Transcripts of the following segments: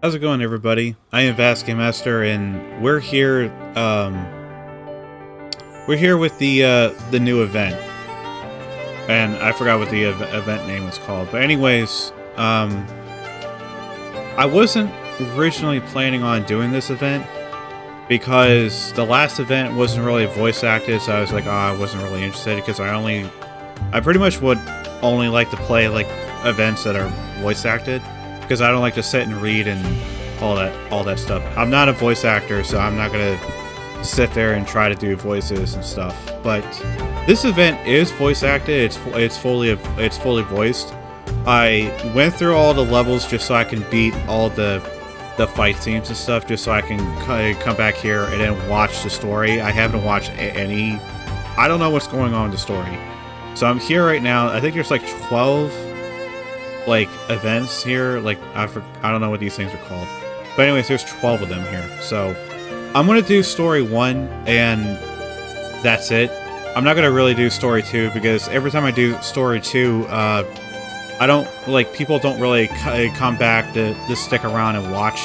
How's it going, everybody? I am VastGameMaster, and we're here. We're here with the new event, and I forgot what the event name was called. But anyways, I wasn't originally planning on doing this event because the last event wasn't really voice acted, so I was like, oh, I wasn't really interested because I pretty much would only like to play like events that are voice acted. Because I don't like to sit and read and all that stuff. I'm not a voice actor, so I'm not gonna sit there and try to do voices and stuff. But this event is voice acted. It's fully voiced. I went through all the levels just so I can beat all the fight scenes and stuff, just so I can come back here and then watch the story. I haven't watched any. I don't know what's going on in the story. So I'm here right now. I think there's like 12 events here. I don't know what these things are called, but anyways, there's 12 of them here. So I'm gonna do story 1 and that's it. I'm not gonna really do story 2 because every time I do story 2, I don't people don't really come back to stick around and watch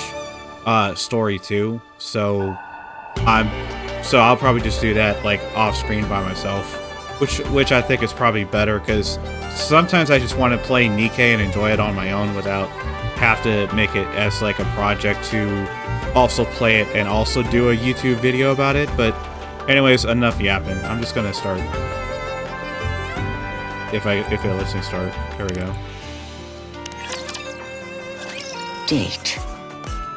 story 2. So I'll probably just do that off screen by myself, which I think is probably better because sometimes I just want to play Nikke and enjoy it on my own without have to make it as a project to also play it and also do a YouTube video about it. But anyways, enough yapping. I'm just gonna start. If it lets me start, here we go. Date: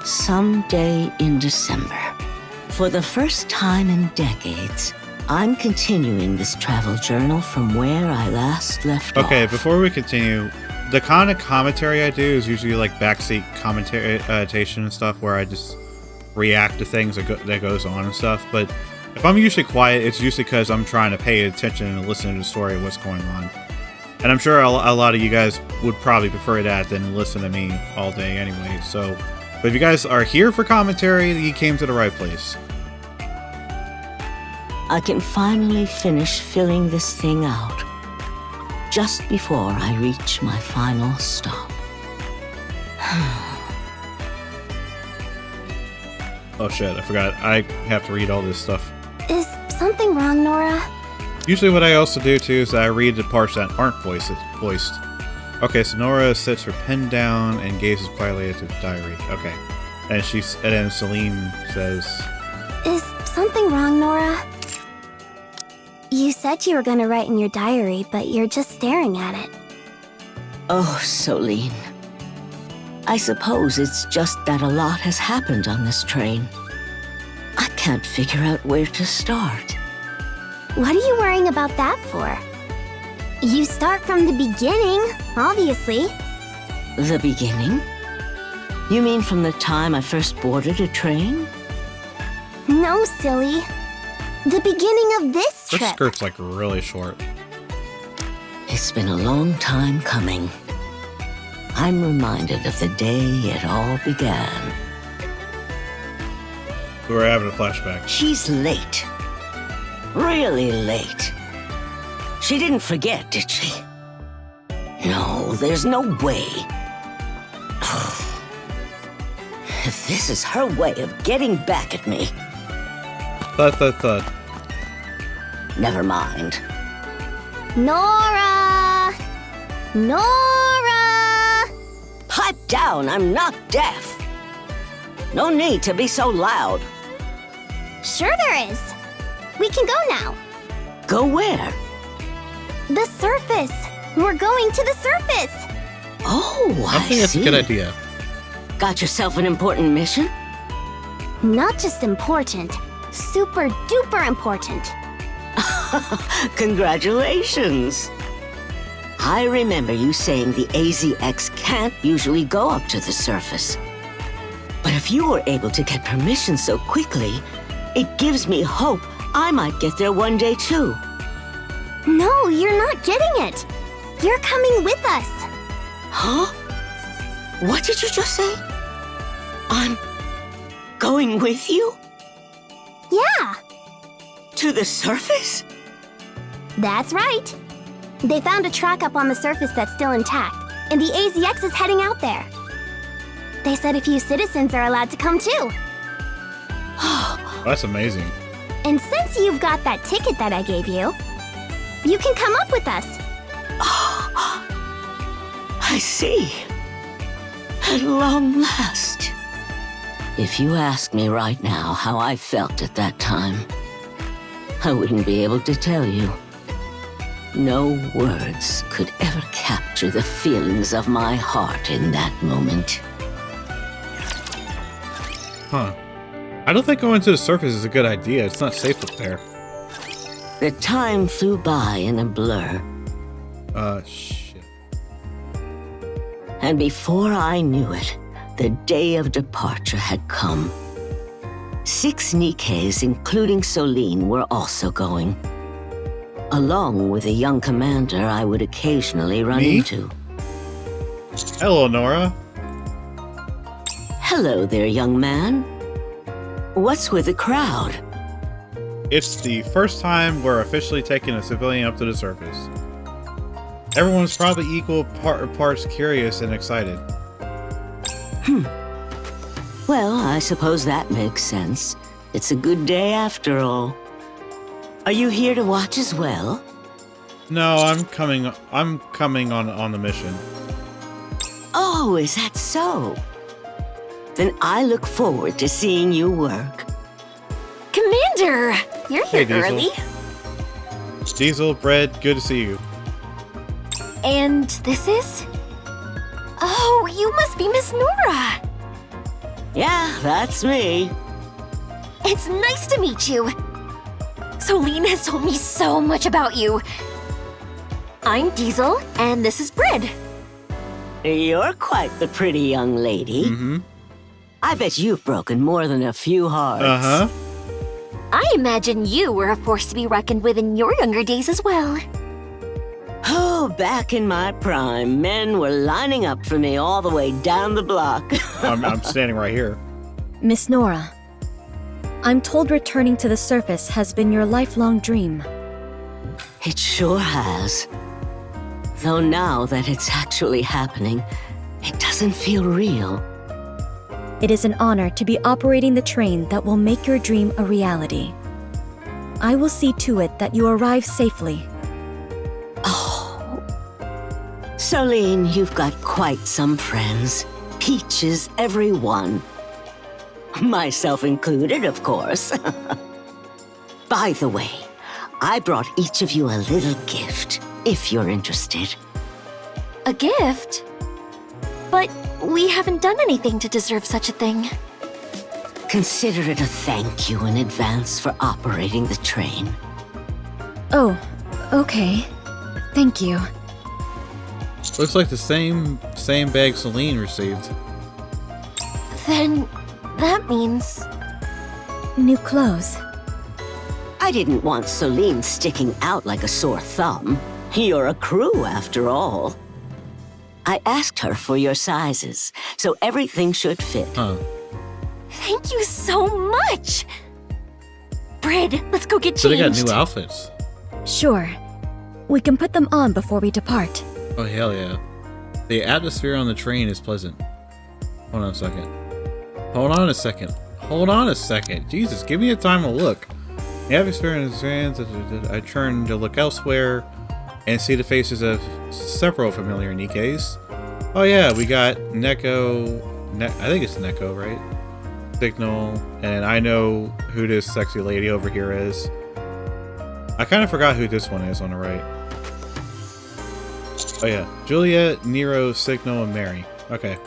someday in December. For the first time in decades, I'm continuing this travel journal from where I last left off. Okay, before we continue, the kind of commentary I do is usually backseat commentation and stuff, where I just react to things that goes on and stuff. But if I'm usually quiet, it's usually because I'm trying to pay attention and listen to the story of what's going on. And I'm sure a lot of you guys would probably prefer that than listen to me all day anyway. So, but if you guys are here for commentary, you came to the right place. I can finally finish filling this thing out, just before I reach my final stop. Oh shit, I forgot. I have to read all this stuff. Is something wrong, Nora? Usually what I also do too is I read the parts that aren't voiced. Okay, so Nora sets her pen down and gazes quietly at the diary. Okay. And then Celine says, Is something wrong, Nora? You said you were gonna write in your diary, but you're just staring at it. Oh, Celine. I suppose it's just that a lot has happened on this train. I can't figure out where to start. What are you worrying about that for? You start from the beginning, obviously. The beginning? You mean from the time I first boarded a train? No, silly. The beginning of this her trip. skirt's really short. It's been a long time coming. I'm reminded of the day it all began. We're having a flashback. She's late. Really late. She didn't forget, did she? No, there's no way. If this is her way of getting back at me... Thud. Never mind. Nora! Nora! Pipe down, I'm not deaf. No need to be so loud. Sure there is. We can go now. Go where? The surface. We're going to the surface. Oh, I think that's see. a good idea. Got yourself an important mission? Not just important, super duper important. Congratulations. I remember you saying the AZX can't usually go up to the surface. But if you were able to get permission so quickly, it gives me hope I might get there one day too. No, you're not getting it. You're coming with us. Huh? What did you just say? I'm going with you? Yeah, To the surface? that's right. They found a track up on the surface that's still intact, and the AZX is heading out there. They said a few citizens are allowed to come too. That's amazing. And since you've got that ticket that I gave you, you can come up with us. I see. At long last. If you ask me right now how I felt at that time, I wouldn't be able to tell you. No words could ever capture the feelings of my heart in that moment. Huh. I don't think going to the surface is a good idea. It's not safe up there. The time flew by in a blur. Shit. And before I knew it, the day of departure had come. 6 Nikkes, including Soline, were also going. Along with a young commander I would occasionally run Me? into. Hello, Nora. Hello there, young man. What's with the crowd? It's the first time we're officially taking a civilian up to the surface. Everyone's probably equal parts curious and excited. Well, I suppose that makes sense. It's a good day after all. Are you here to watch as well? No, I'm coming on the mission. Oh, is that so? Then I look forward to seeing you work. Commander! You're Hey, here Diesel. early. Diesel, Bread, good to see you. And this is? Oh, you must be Miss Nora. Yeah, that's me. It's nice to meet you. Soline has told me so much about you. I'm Diesel, and this is Bread. You're quite the pretty young lady. Mm-hmm. I bet you've broken more than a few hearts. Uh-huh. I imagine you were a force to be reckoned with in your younger days as well. Oh, back in my prime, men were lining up for me all the way down the block. I'm standing right here. Miss Nora, I'm told returning to the surface has been your lifelong dream. It sure has. Though now that it's actually happening, it doesn't feel real. It is an honor to be operating the train that will make your dream a reality. I will see to it that you arrive safely. Oh. Soline, you've got quite some friends. Peaches, every one. Myself included, of course. By the way, I brought each of you a little gift, if you're interested. A gift? But we haven't done anything to deserve such a thing. Consider it a thank you in advance for operating the train. Oh, okay. Thank you. Looks like the same bag Celine received. Then that means... New clothes. I didn't want Soline sticking out like a sore thumb. You're a crew, after all. I asked her for your sizes, so everything should fit. Huh. Thank you so much! Bread, let's go get changed. So they got new outfits. Sure. We can put them on before we depart. Oh, hell yeah. The atmosphere on the train is pleasant. Hold on a second. Hold on a second. Hold on a second. Jesus, give me a time to look. The atmosphere in his hands. I turn to look elsewhere and see the faces of several familiar Nikkes. Oh yeah, we got Neko. I think it's Neko, right? Signal, and I know who this sexy lady over here is. I kind of forgot who this one is on the right. Oh yeah, Juliet, Nero, Signal, and Mary. Okay.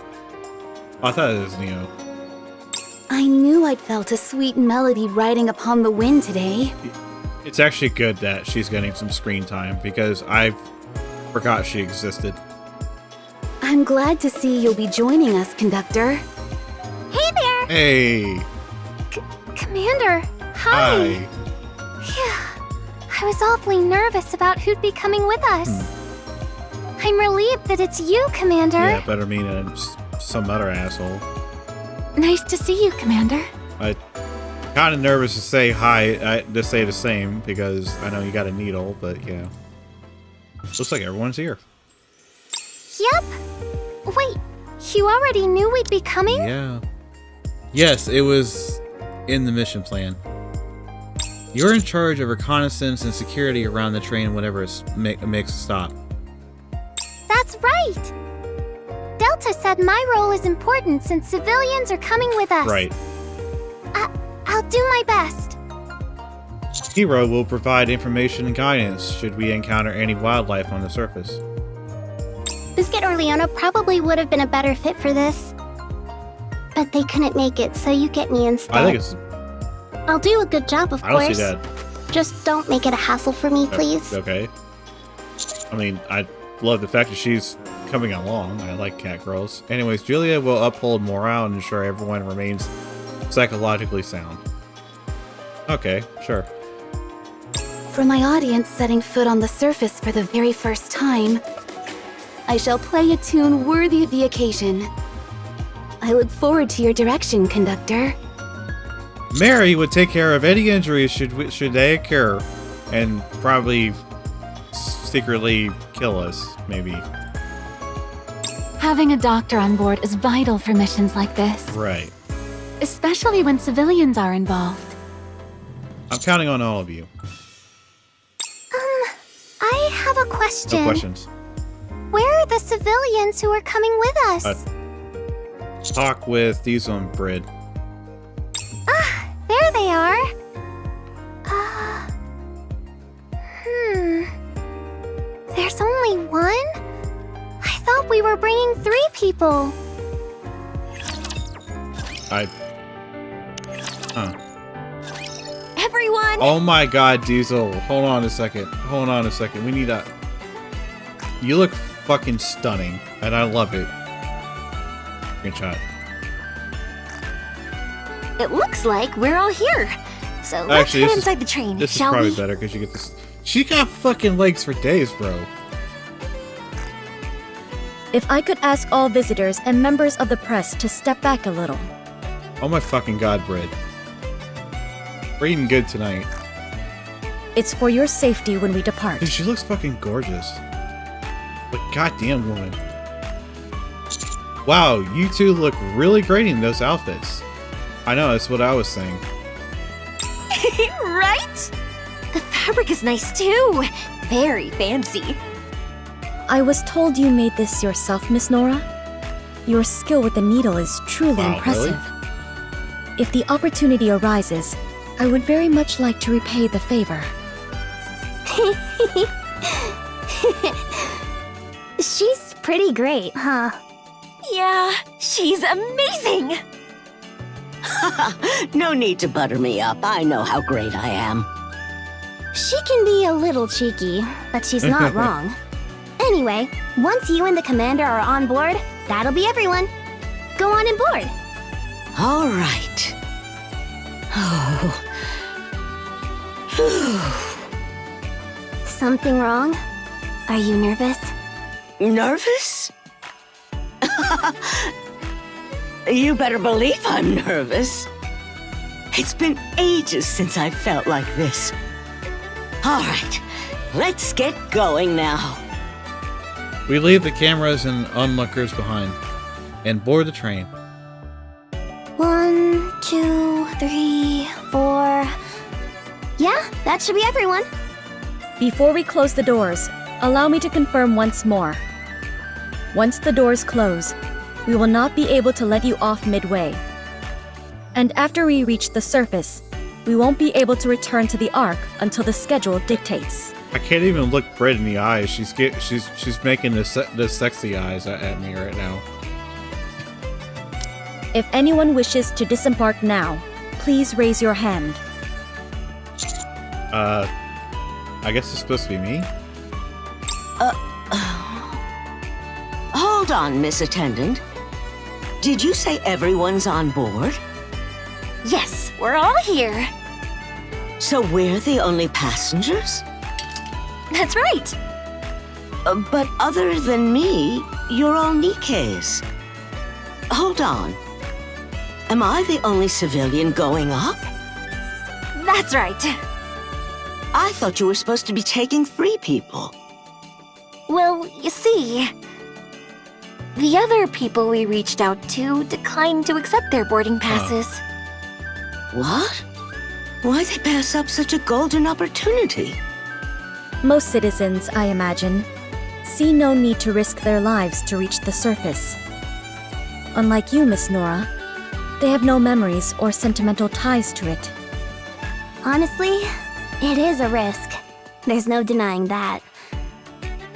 Oh, I thought it was Neo. I knew I'd felt a sweet melody riding upon the wind today. It's actually good that she's getting some screen time because I forgot she existed. I'm glad to see you'll be joining us, Conductor. Hey there! Hey! Commander, hi! Hi! I was awfully nervous about who'd be coming with us. I'm relieved that it's you, Commander. Yeah, better me than some other asshole. Nice to see you, Commander. I kind of nervous to say hi, to say the same because I know you got a needle, but yeah. Looks like everyone's here. Yep. Wait, You already knew we'd be coming? Yeah. Yes, it was in the mission plan. You're in charge of reconnaissance and security around the train whenever it makes a stop. That's right! Delta said my role is important since civilians are coming with us. Right. I'll do my best. Hero will provide information and guidance should we encounter any wildlife on the surface. Biscuit or Leona probably would have been a better fit for this. But they couldn't make it, so you get me instead. I think it's... I'll do a good job, of I don't course. see that. Just don't make it a hassle for me, please. Okay. I mean, I love the fact that she's coming along. I like cat girls. Anyways, Julia will uphold morale and ensure everyone remains psychologically sound. Okay, sure. For my audience setting foot on the surface for the very first time, I shall play a tune worthy of the occasion. I look forward to your direction, conductor. Mary would take care of any injuries should they occur, and probably secretly kill us, maybe. Having a doctor on board is vital for missions like this, Right. especially when civilians are involved. I'm counting on all of you. I have a question. No questions. Where are the civilians who are coming with us? Talk with Diesel and Brid. There they are. There's only one? I thought we were bringing 3 people. Everyone! Oh my god, Diesel. Hold on a second. Hold on a second. We need a... You look fucking stunning, and I love it. Screenshot. It looks like we're all here. So let's Actually, head inside the train, This is shall probably we? better because you get this... She got fucking legs for days, bro. If I could ask all visitors and members of the press to step back a little. Oh my fucking god, Brid. We're eating good tonight. It's for your safety when we depart. Dude, she looks fucking gorgeous. Like, goddamn woman. Wow, you two look really great in those outfits. I know, that's what I was saying. Right? The fabric is nice too. Very fancy. I was told you made this yourself, Miss Nora. Your skill with the needle is truly Wow, impressive. If the opportunity arises, I would very much like to repay the favor. She's pretty great, huh? Yeah, she's amazing. No need to butter me up. I know how great I am. She can be a little cheeky, but she's not wrong. Anyway, once you and the commander are on board, that'll be everyone. Go on board. All right. Oh. Something wrong? Are you nervous? Nervous? You better believe I'm nervous. It's been ages since I felt like this. All right, let's get going now. We leave the cameras and onlookers behind and board the train. 1, 2, 3, 4. Yeah, that should be everyone. Before we close the doors, allow me to confirm once more. Once the doors close, we will not be able to let you off midway. And after we reach the surface, we won't be able to return to the Ark until the schedule dictates. I can't even look Brid in the eyes. She's making the sexy eyes at me right now. If anyone wishes to disembark now, please raise your hand. I guess it's supposed to be me? Hold on, Miss Attendant. Did you say everyone's on board? Yes, we're all here. So we're the only passengers? That's right. But other than me, you're all Nikkes. Hold on. Am I the only civilian going up? That's right. I thought you were supposed to be taking 3 people. Well, you see, The other people we reached out to declined to accept their boarding passes. What? Why'd they pass up such a golden opportunity? Most citizens, I imagine, see no need to risk their lives to reach the surface. Unlike you, Miss Nora, they have no memories or sentimental ties to it. Honestly, it is a risk. There's no denying that.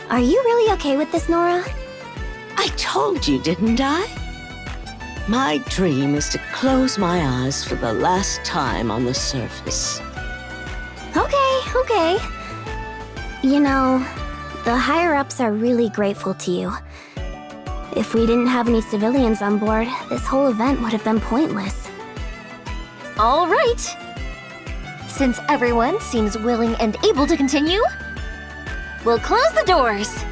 Are you really okay with this, Nora? I told you, didn't I? My dream is to close my eyes for the last time on the surface. Okay. You know, the higher-ups are really grateful to you. If we didn't have any civilians on board, this whole event would have been pointless. All right. Since everyone seems willing and able to continue, we'll close the doors.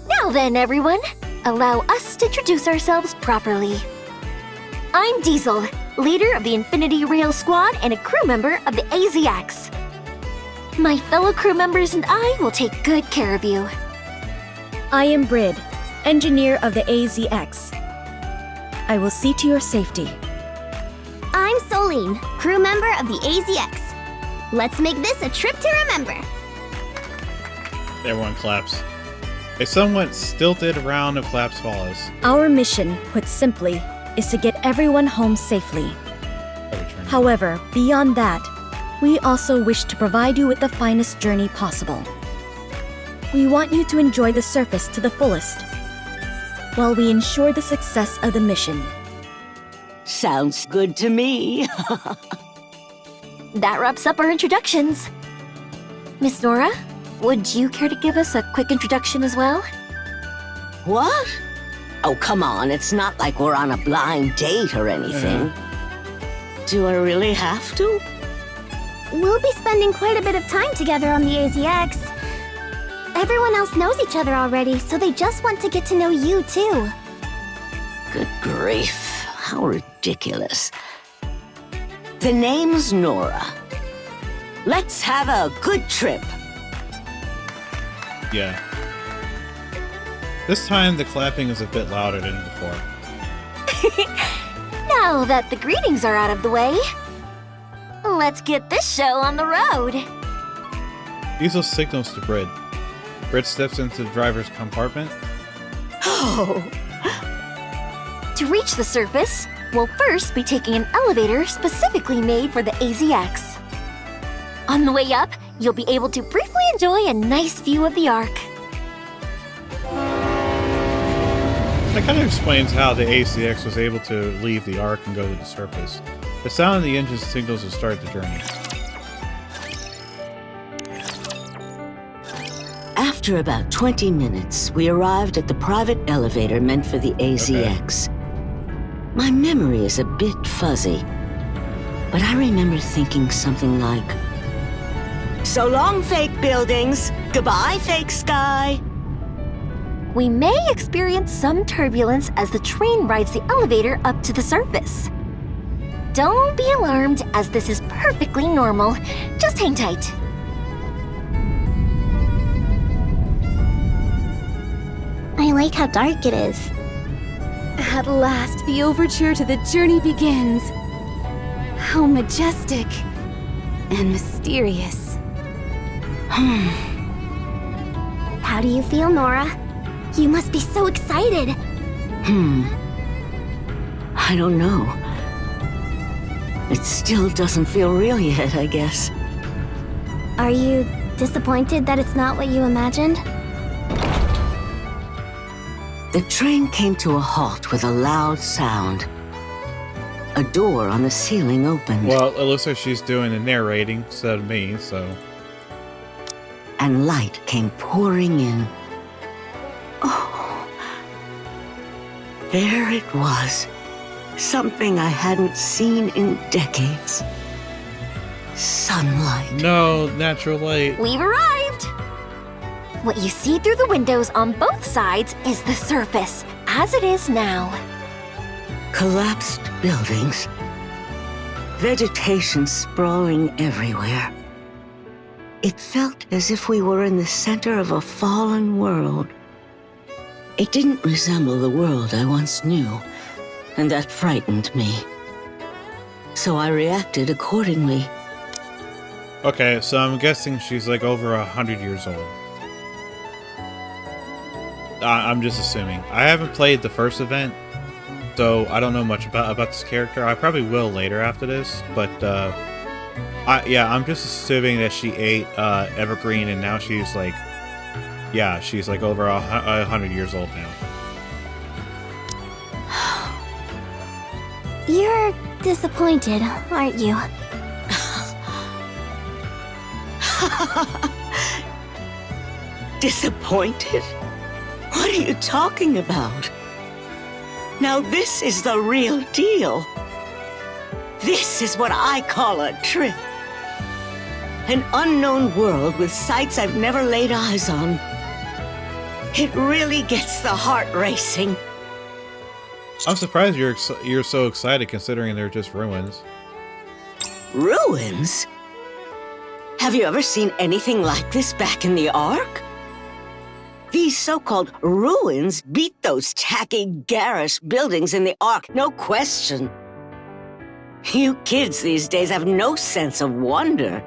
Now then, everyone, allow us to introduce ourselves properly. I'm Diesel, leader of the Infinity Rail Squad and a crew member of the AZX. My fellow crew members and I will take good care of you. I am Brid, engineer of the AZX. I will see to your safety. I'm Soline, crew member of the AZX. Let's make this a trip to remember. Everyone claps. A somewhat stilted round of claps follows. Our mission, put simply, is to get everyone home safely. However, beyond that, we also wish to provide you with the finest journey possible. We want you to enjoy the surface to the fullest, while we ensure the success of the mission. Sounds good to me. That wraps up our introductions. Miss Nora, would you care to give us a quick introduction as well? What? Oh, come on, it's not like we're on a blind date or anything. Do I really have to? We'll be spending quite a bit of time together on the AZX. Everyone else knows each other already, so they just want to get to know you, too. Good grief, how ridiculous. The name's Nora. Let's have a good trip. Yeah. This time the clapping is a bit louder than before. Now that the greetings are out of the way, let's get this show on the road. Diesel signals to Brid. Brid steps into the driver's compartment. Oh, To reach the surface, we'll first be taking an elevator specifically made for the AZX. On the way up, you'll be able to briefly enjoy a nice view of the Ark. That kind of explains how the ACX was able to leave the Ark and go to the surface. The sound of the engine signals to start the journey. after about 20 minutes, we arrived at the private elevator meant for the AZX. My memory is a bit fuzzy, but I remember thinking something like, "So long, fake buildings. Goodbye, fake sky." We may experience some turbulence as the train rides the elevator up to the surface. Don't be alarmed, as this is perfectly normal. Just hang tight. I like how dark it is. At last, the overture to the journey begins. How majestic and mysterious. How do you feel, Nora? You must be so excited. I don't know. It still doesn't feel real yet, I guess. Are you disappointed that it's not what you imagined? The train came to a halt with a loud sound. A door on the ceiling opened. Well, it looks like she's doing the narrating instead of me, so... And light came pouring in. Oh, there it was. Something I hadn't seen in decades. Sunlight. No, natural light. We've arrived! What you see through the windows on both sides is the surface, as it is now. Collapsed buildings. Vegetation sprawling everywhere. It felt as if we were in the center of a fallen world. It didn't resemble the world I once knew, and that frightened me. So I reacted accordingly. Okay, so I'm guessing she's like over 100 years old. I'm just assuming. I haven't played the first event, so I don't know much about this character. I probably will later after this, but I'm just assuming that she ate Evergreen, and now she's like, yeah, she's like over 100 years old now. You're disappointed, aren't you? Disappointed? What are you talking about? Now this is the real deal. This is what I call a trip. An unknown world with sights I've never laid eyes on. It really gets the heart racing. I'm surprised you're so excited considering they're just ruins. Ruins? Have you ever seen anything like this back in the Ark? These so-called ruins beat those tacky, garish buildings in the Ark, no question. You kids these days have no sense of wonder.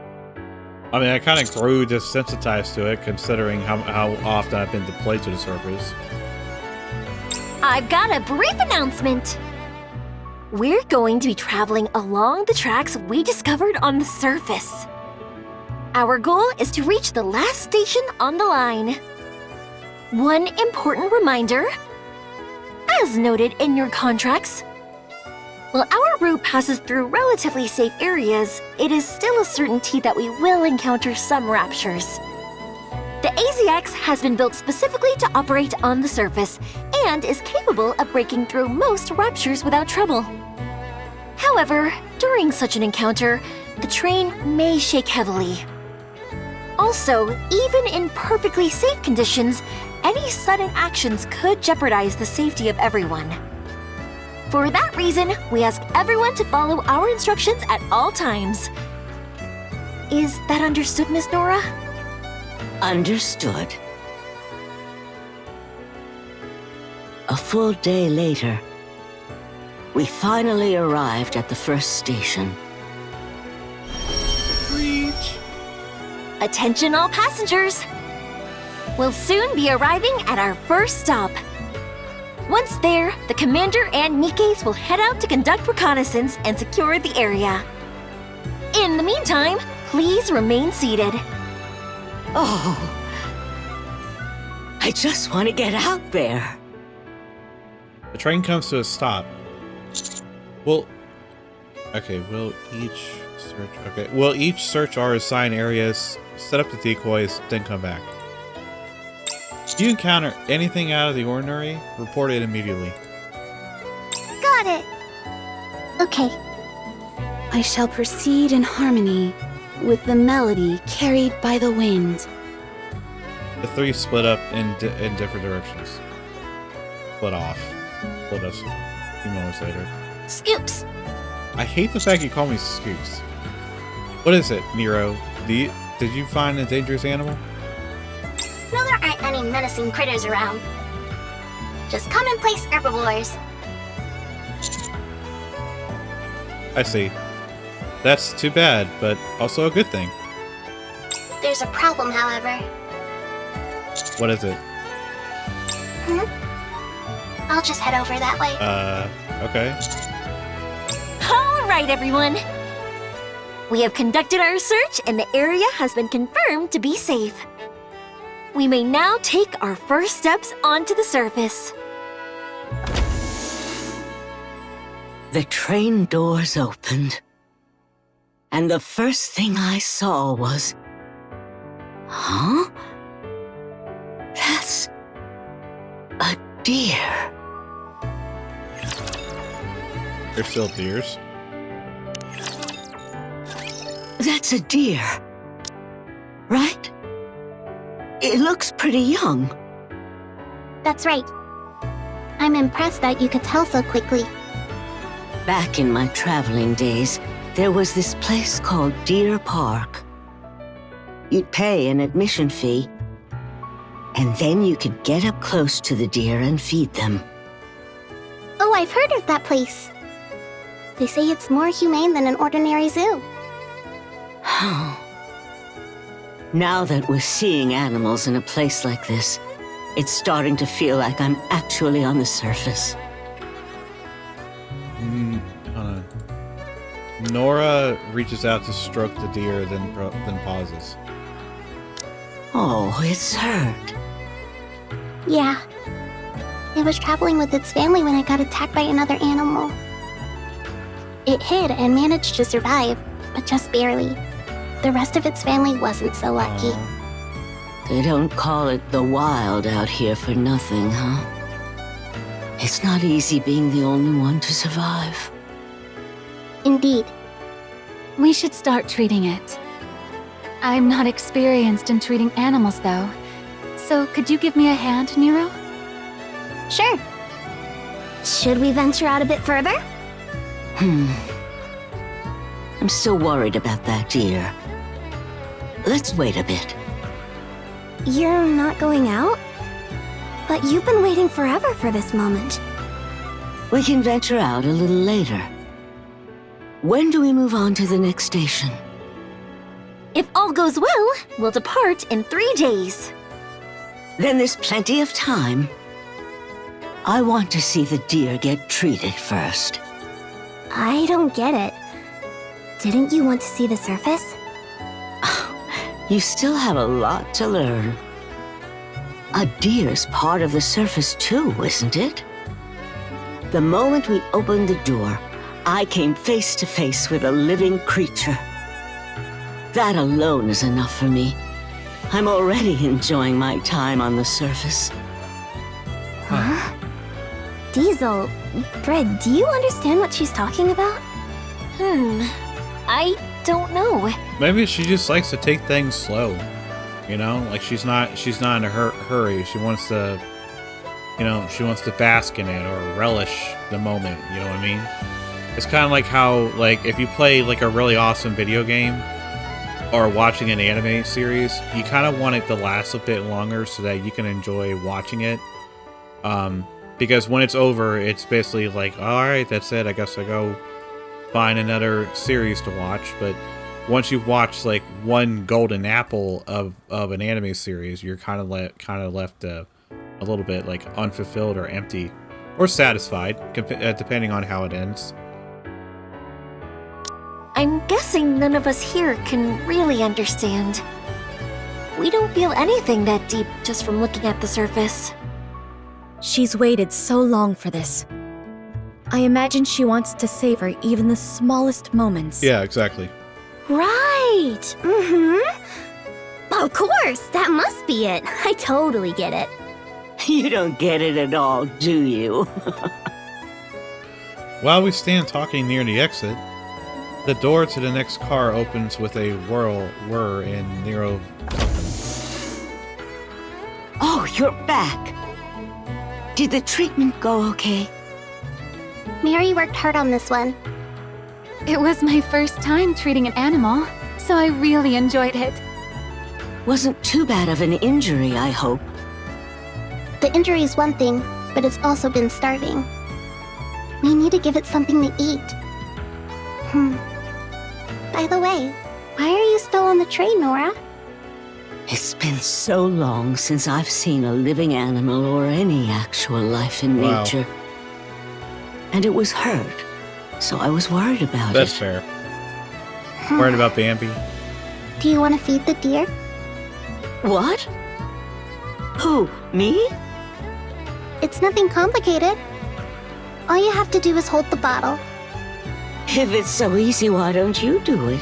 I mean, I kind of grew desensitized to it, considering how often I've been deployed to the surface. I've got a brief announcement. We're going to be traveling along the tracks we discovered on the surface. Our goal is to reach the last station on the line. One important reminder, as noted in your contracts, while our route passes through relatively safe areas, it is still a certainty that we will encounter some raptures. The AZX has been built specifically to operate on the surface and is capable of breaking through most raptures without trouble. However, during such an encounter, the train may shake heavily. Also, even in perfectly safe conditions, any sudden actions could jeopardize the safety of everyone. For that reason, we ask everyone to follow our instructions at all times. Is that understood, Miss Nora? Understood. A full day later, we finally arrived at the first station. Attention all passengers! We'll soon be arriving at our first stop. Once there, the commander and Nikkes will head out to conduct reconnaissance and secure the area. In the meantime, please remain seated. Oh, I just want to get out there. The train comes to a stop. We'll each search our assigned areas, set up the decoys, then come back. If you encounter anything out of the ordinary, report it immediately. Got it. Okay. I shall proceed in harmony with the melody carried by the wind. The three split up in different directions. Split us a few moments later. Scoops. I hate the fact you call me Scoops. What is it, Nero? Did you find a dangerous animal? No, there aren't any menacing critters around. Just commonplace herbivores. I see. That's too bad, but also a good thing. There's a problem, however. What is it? I'll just head over that way. Okay. All right, everyone. We have conducted our search and the area has been confirmed to be safe. We may now take our first steps onto the surface. The train doors opened, and the first thing I saw was... Huh? That's... a deer. They're still deers. That's a deer, right? It looks pretty young. That's right. I'm impressed that you could tell so quickly. Back in my traveling days, there was this place called Deer Park. You'd pay an admission fee, and then you could get up close to the deer and feed them. Oh, I've heard of that place. They say it's more humane than an ordinary zoo. Now that we're seeing animals in a place like this, it's starting to feel like I'm actually on the surface. Hold on. Nora reaches out to stroke the deer, then pauses. Oh, it's hurt. Yeah. It was traveling with its family when it got attacked by another animal. It hid and managed to survive, but just barely. The rest of its family wasn't so lucky. They don't call it the wild out here for nothing, huh? It's not easy being the only one to survive. Indeed. We should start treating it. I'm not experienced in treating animals, though. So could you give me a hand, Nero? Sure. Should we venture out a bit further? I'm still worried about that deer. Let's wait a bit. You're not going out? But you've been waiting forever for this moment. We can venture out a little later. When do we move on to the next station? If all goes well, we'll depart in 3 days. Then there's plenty of time. I want to see the deer get treated first. I don't get it. Didn't you want to see the surface? You still have a lot to learn. A deer's part of the surface too, isn't it? The moment we opened the door, I came face to face with a living creature. That alone is enough for me. I'm already enjoying my time on the surface. Huh? Diesel, Fred, do you understand what she's talking about? I don't know. Maybe she just likes to take things slow. You know, like she's not in a hurry. She wants to, she wants to bask in it or relish the moment. You know what I mean? It's kind of like how, like, if you play like a really awesome video game or watching an anime series, you kind of want it to last a bit longer so that you can enjoy watching it. Because when it's over, it's basically like, all right, that's it. I guess I go find another series to watch. But once you've watched like one golden apple of an anime series, you're kind of left a little bit like unfulfilled or empty or satisfied, depending on how it ends. I'm guessing none of us here can really understand. We don't feel anything that deep just from looking at the surface. She's waited so long for this. I imagine she wants to savor even the smallest moments. Yeah, exactly. Right! Of course, that must be it. I totally get it. You don't get it at all, do you? While we stand talking near the exit, the door to the next car opens with a whir, and Nero... Oh, you're back. Did the treatment go okay? Mary worked hard on this one. It was my first time treating an animal, so I really enjoyed it. Wasn't too bad of an injury, I hope. The injury is one thing, but it's also been starving. We need to give it something to eat. By the way, why are you still on the train, Nora? It's been so long since I've seen a living animal or any actual life in nature. And it was hurt, so I was worried about it. That's fair. Worried about Bambi? Do you want to feed the deer? What? Who, me? It's nothing complicated. All you have to do is hold the bottle. If it's so easy, why don't you do it?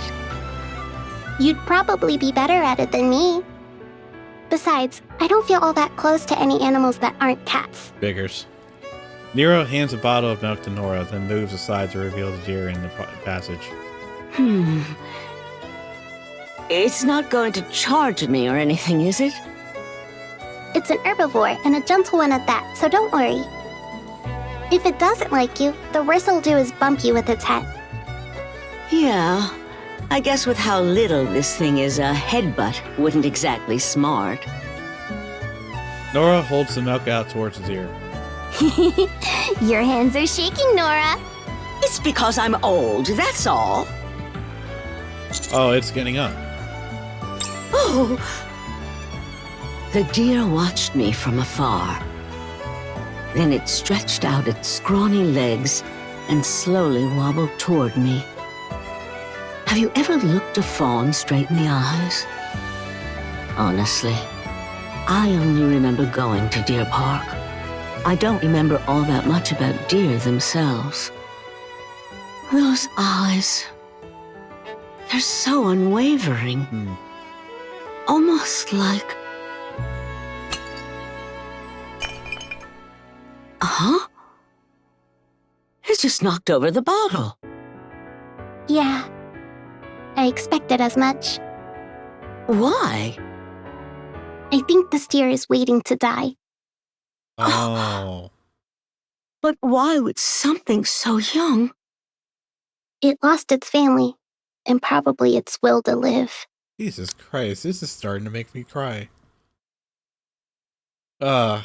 You'd probably be better at it than me. Besides, I don't feel all that close to any animals that aren't cats. Biggers. Nero hands a bottle of milk to Nora, then moves aside to reveal the deer in the passage. It's not going to charge me or anything, is it? It's an herbivore, and a gentle one at that, so don't worry. If it doesn't like you, the worst it'll do is bump you with its head. Yeah, I guess with how little this thing is, a headbutt wouldn't exactly smart. Nora holds the milk out towards his ear. Your hands are shaking, Nora. It's because I'm old, that's all. Oh, it's getting up. Oh! The deer watched me from afar. Then it stretched out its scrawny legs and slowly wobbled toward me. Have you ever looked a fawn straight in the eyes? Honestly, I only remember going to Deer Park. I don't remember all that much about deer themselves. Those eyes, they're so unwavering. Almost like... Huh? It just knocked over the bottle. Yeah. I expected as much. Why? I think the steer is waiting to die. Oh. But why would something so young? It lost its family, and probably its will to live. Jesus Christ, this is starting to make me cry. Of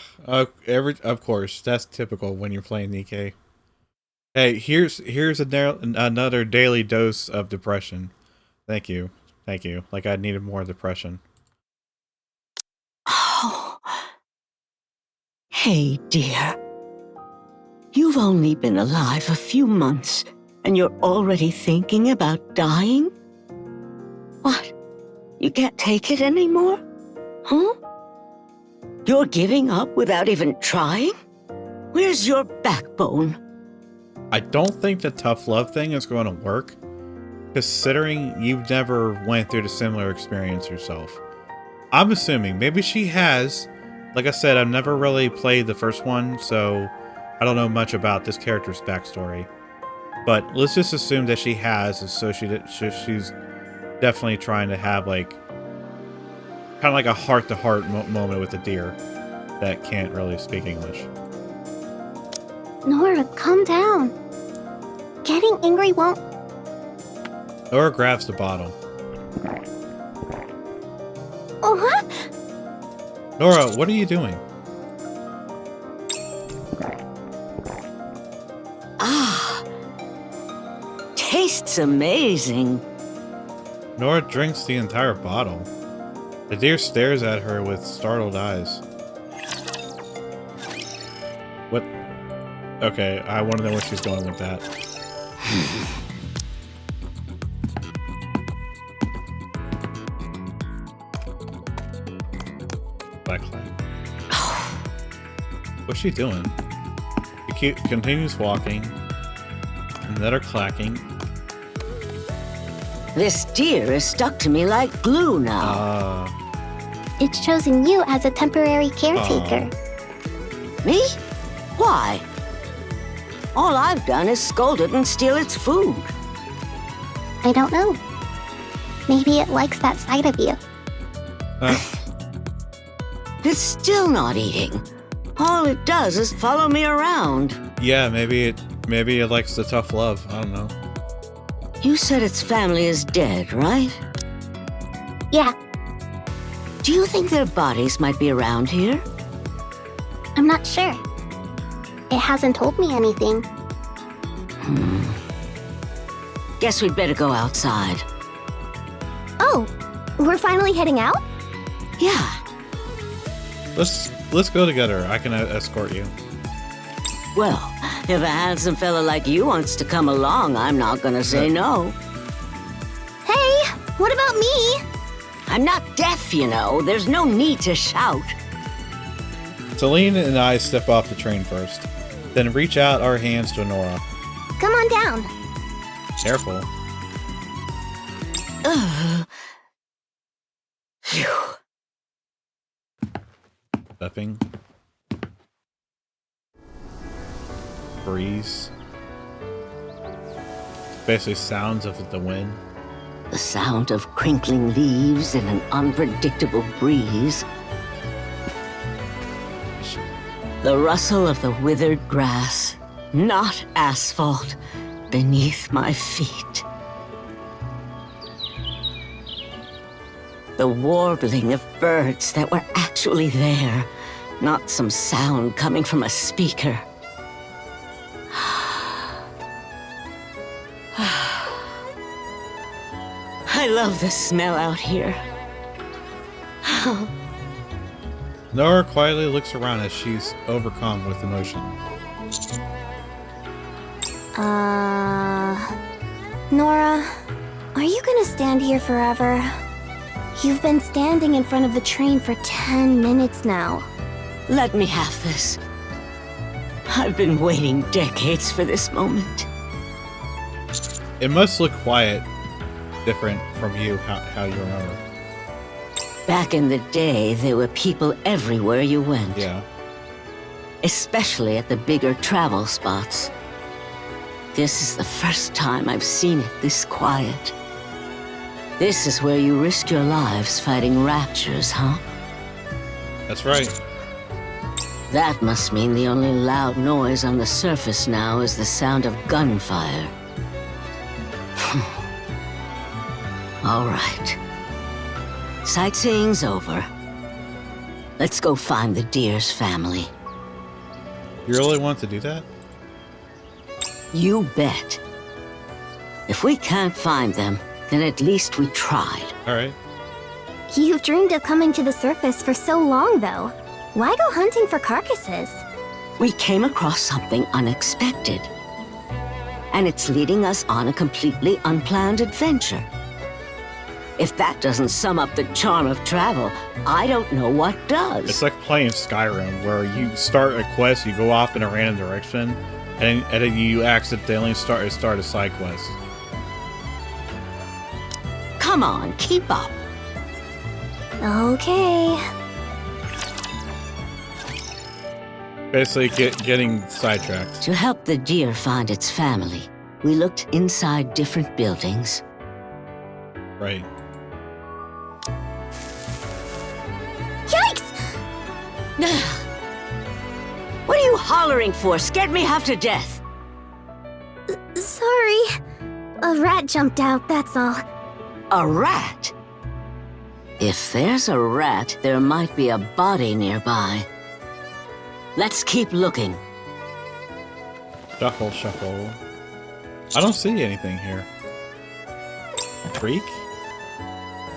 course, that's typical when you're playing Nikke. Hey, here's another daily dose of depression. Thank you. Like I needed more depression. Oh. Hey, dear. You've only been alive a few months, and you're already thinking about dying? What? You can't take it anymore? Huh? You're giving up without even trying? Where's your backbone? I don't think the tough love thing is going to work, considering you've never went through the similar experience yourself. I'm assuming maybe she has. Like I said, I've never really played the first one, so I don't know much about this character's backstory. But let's just assume that she has, so she's definitely trying to have like kind of like a heart-to-heart moment with the deer that can't really speak English. Nora, calm down. Getting angry won't... Nora grabs the bottle. Oh, huh? Nora, what are you doing? Ah. Tastes amazing. Nora drinks the entire bottle. The deer stares at her with startled eyes. What? Okay, I want to know where she's going with that. Black clang. What's she doing? She continues walking. And that are clacking. This deer is stuck to me like glue now. It's chosen you as a temporary caretaker. Me? Why? All I've done is scold it and steal its food. I don't know. Maybe it likes that side of you. It's still not eating. All it does is follow me around. Yeah, maybe it likes the tough love. I don't know. You said its family is dead, right? Yeah, Do you think their bodies might be around here? I'm not sure. It hasn't told me anything. Guess we'd better go outside. Oh, we're finally heading out? Yeah. Let's go together. I can escort you. Well, if a handsome fella like you wants to come along, I'm not gonna say no. Hey, what about me? I'm not deaf, you know. There's no need to shout. Celine and I step off the train first, then reach out our hands to Nora. Come on down. Careful. Phew. Stepping. Breeze. Basically sounds of the wind. The sound of crinkling leaves in an unpredictable breeze. The rustle of the withered grass, not asphalt, beneath my feet. The warbling of birds that were actually there, not some sound coming from a speaker. I love the smell out here. Nora quietly looks around as she's overcome with emotion. Nora, are you gonna stand here forever? You've been standing in front of the train for 10 minutes now. Let me have this. I've been waiting decades for this moment. It must look quiet, different from you, how you remember. Back in the day, there were people everywhere you went. Yeah. Especially at the bigger travel spots. This is the first time I've seen it this quiet. This is where you risk your lives fighting raptures, huh? That's right. That must mean the only loud noise on the surface now is the sound of gunfire. All right. Sightseeing's over. Let's go find the deer's family. You really want to do that? You bet. If we can't find them, then at least we tried. Alright. You've dreamed of coming to the surface for so long, though. Why go hunting for carcasses? We came across something unexpected. And it's leading us on a completely unplanned adventure. If that doesn't sum up the charm of travel, I don't know what does. It's like playing Skyrim, where you start a quest, you go off in a random direction, and then you accidentally start a side quest. Come on, keep up. Okay. Basically, getting sidetracked. To help the deer find its family, we looked inside different buildings. Right. Yikes! What are you hollering for? Scared me half to death. Sorry. A rat jumped out, that's all. A rat? If there's a rat, there might be a body nearby. Let's keep looking. Shuffle, shuffle. I don't see anything here. Creek?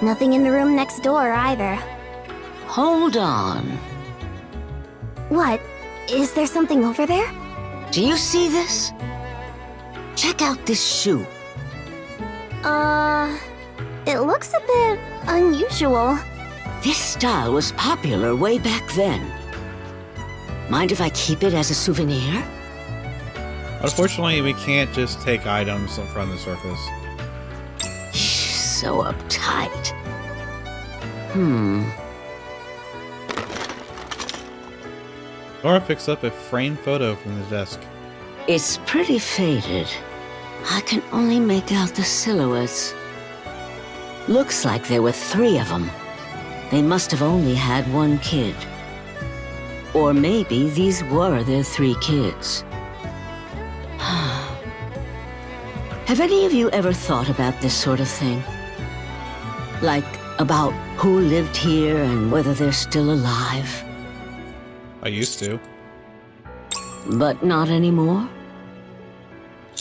Nothing in the room next door either. Hold on. What? Is there something over there? Do you see this? Check out this shoe. It looks a bit unusual. This style was popular way back then. Mind if I keep it as a souvenir? Unfortunately, we can't just take items from the surface. So uptight. Nora picks up a framed photo from the desk. It's pretty faded. I can only make out the silhouettes. Looks like there were 3 of them. They must have only had 1 kid. Or maybe these were their 3 kids. Have any of you ever thought about this sort of thing? Like, about who lived here and whether they're still alive? I used to. But not anymore?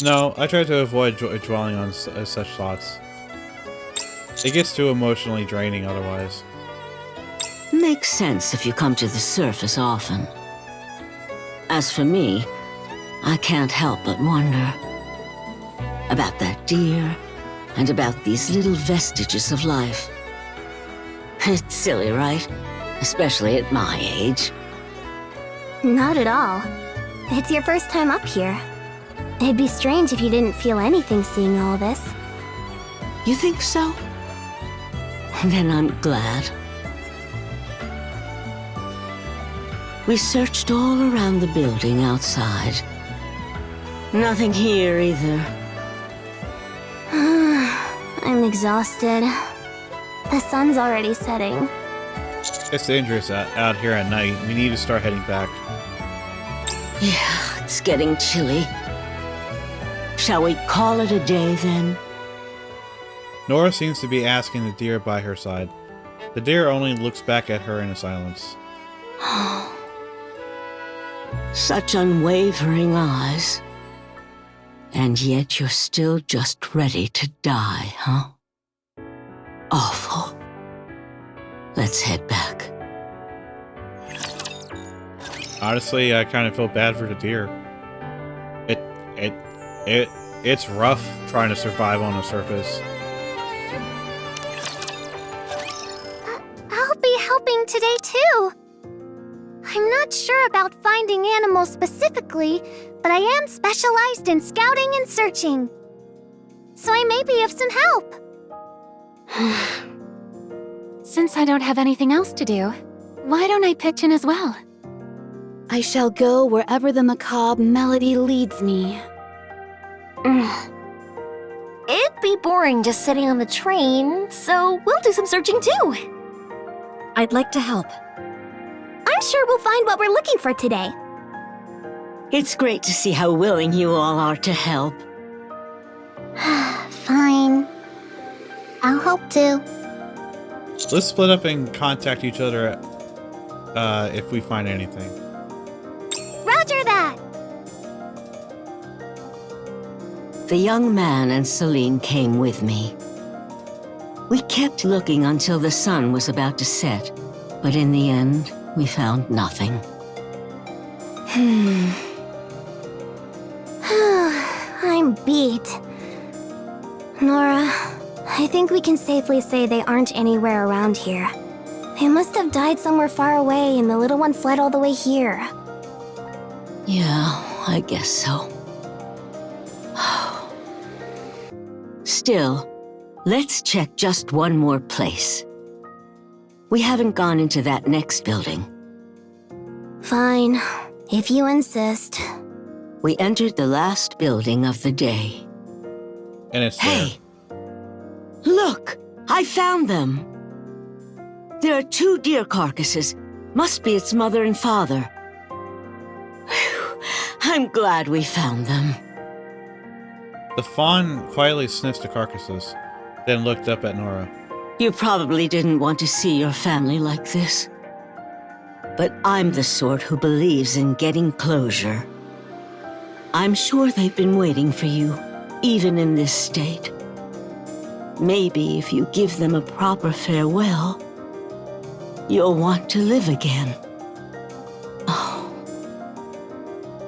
No, I try to avoid dwelling on such thoughts. It gets too emotionally draining otherwise. Makes sense if you come to the surface often. As for me, I can't help but wonder. About that deer, and about these little vestiges of life. It's silly, right? Especially at my age. Not at all. It's your first time up here. It'd be strange if you didn't feel anything seeing all this. You think so? Then I'm glad. We searched all around the building outside. Nothing here either. I'm exhausted. The sun's already setting. It's dangerous out here at night. We need to start heading back. Yeah, it's getting chilly. Shall we call it a day then? Nora seems to be asking the deer by her side. The deer only looks back at her in silence. Such unwavering eyes. And yet you're still just ready to die, huh? Awful. Let's head back. Honestly, I kind of feel bad for the deer. It's rough trying to survive on the surface. I'll be helping today too. I'm not sure about finding animals specifically, but I am specialized in scouting and searching. So I may be of some help. Since I don't have anything else to do, why don't I pitch in as well? I shall go wherever the macabre melody leads me. It'd be boring just sitting on the train, so we'll do some searching too. I'd like to help. I'm sure we'll find what we're looking for today. It's great to see how willing you all are to help. Fine. I'll help too. Let's split up and contact each other if we find anything. Roger that! The young man and Celine came with me. We kept looking until the sun was about to set, but in the end, we found nothing. I'm beat. Nora, I think we can safely say they aren't anywhere around here. They must have died somewhere far away and the little one fled all the way here. Yeah, I guess so. Still, let's check just one more place. We haven't gone into that next building. Fine, if you insist. We entered the last building of the day. And it's Hey! Look! I found them! There are 2 deer carcasses. Must be its mother and father. Whew. I'm glad we found them. The fawn quietly sniffs the carcasses, then looked up at Nora. You probably didn't want to see your family like this. But I'm the sort who believes in getting closure. I'm sure they've been waiting for you, even in this state. Maybe if you give them a proper farewell, you'll want to live again. Oh.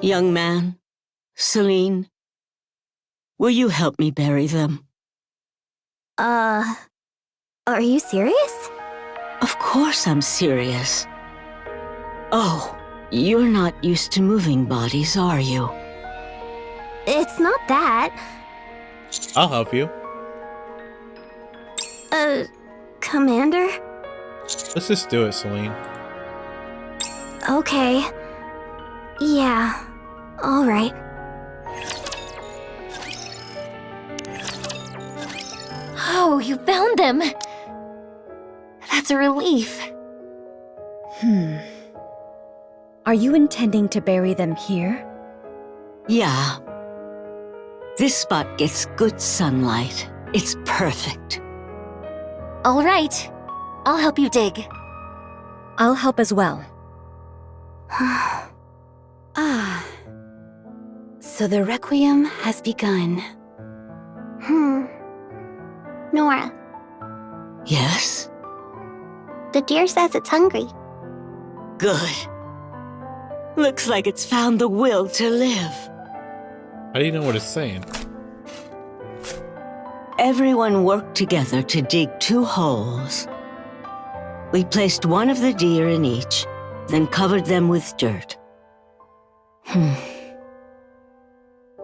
Young man, Celine, will you help me bury them? Are you serious? Of course I'm serious. Oh, you're not used to moving bodies, are you? It's not that. I'll help you. Commander? Let's just do it, Celine. Okay. Yeah, alright. Oh, you found them! That's a relief. Are you intending to bury them here? Yeah. This spot gets good sunlight. It's perfect. All right. I'll help you dig. I'll help as well. So the requiem has begun. Nora, Yes? the deer says it's hungry. Good. Looks like it's found the will to live. How do you know what it's saying? Everyone worked together to dig 2 holes. We placed one of the deer in each, then covered them with dirt.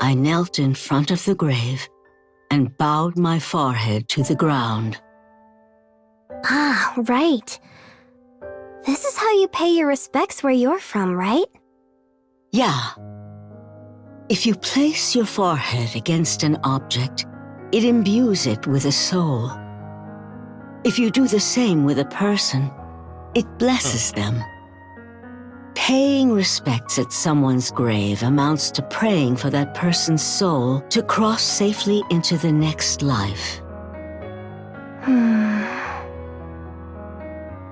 I knelt in front of the grave and bowed my forehead to the ground. Ah, right. This is how you pay your respects where you're from, right? Yeah. If you place your forehead against an object, it imbues it with a soul. If you do the same with a person, it blesses them. Paying respects at someone's grave amounts to praying for that person's soul to cross safely into the next life.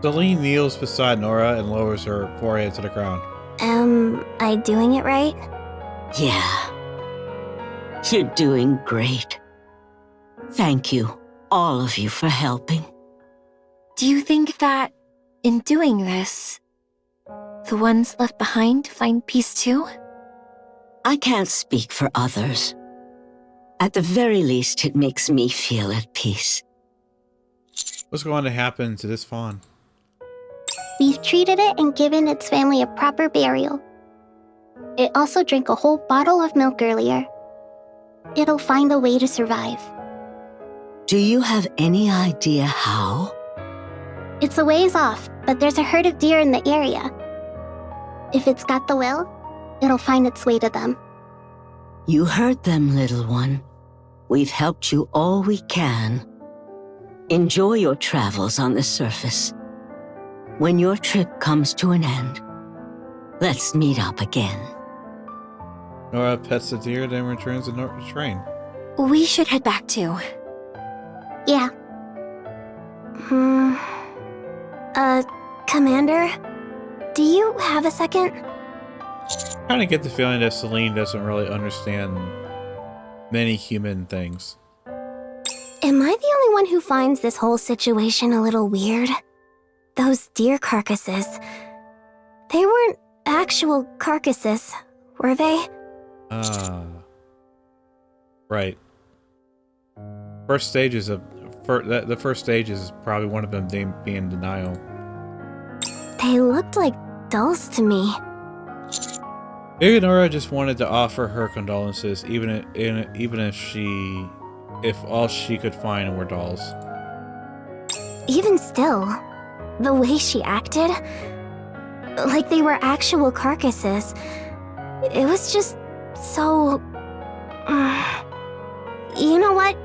Celine kneels beside Nora and lowers her forehead to the ground. Am I doing it right? Yeah. You're doing great. Thank you, all of you, for helping. Do you think that, in doing this, the ones left behind find peace too? I can't speak for others. At the very least, it makes me feel at peace. What's going to happen to this fawn? We've treated it and given its family a proper burial. It also drank a whole bottle of milk earlier. It'll find a way to survive. Do you have any idea how? It's a ways off, but there's a herd of deer in the area. If it's got the will, it'll find its way to them. You heard them, little one. We've helped you all we can. Enjoy your travels on the surface. When your trip comes to an end, let's meet up again. Nora pets the deer, then returns the train. We should head back too. Yeah. Commander? Do you have a second? I kind of get the feeling that Celine doesn't really understand many human things. Am I the only one who finds this whole situation a little weird? Those deer carcasses. They weren't actual carcasses, were they? Right. First stages of the first stage is probably one of them being in denial. They looked like dolls to me. Maybe Nora just wanted to offer her condolences, even if all she could find were dolls. Even still, the way she acted, like they were actual carcasses, it was just so... You know what?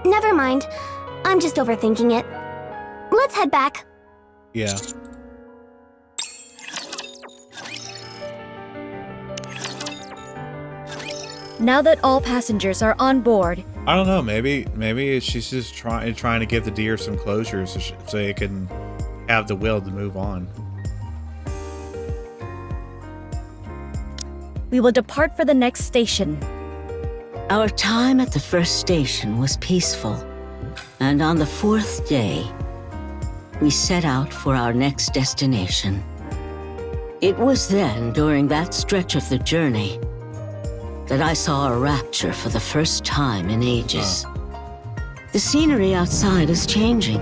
Never mind. I'm just overthinking it. Let's head back. Yeah. Now that all passengers are on board, I don't know. Maybe she's just trying to give the deer some closure so it can have the will to move on. we will depart for the next station. Our time at the first station was peaceful, and on the fourth day, we set out for our next destination. It was then, during that stretch of the journey, that I saw a rapture for the first time in ages. The scenery outside is changing.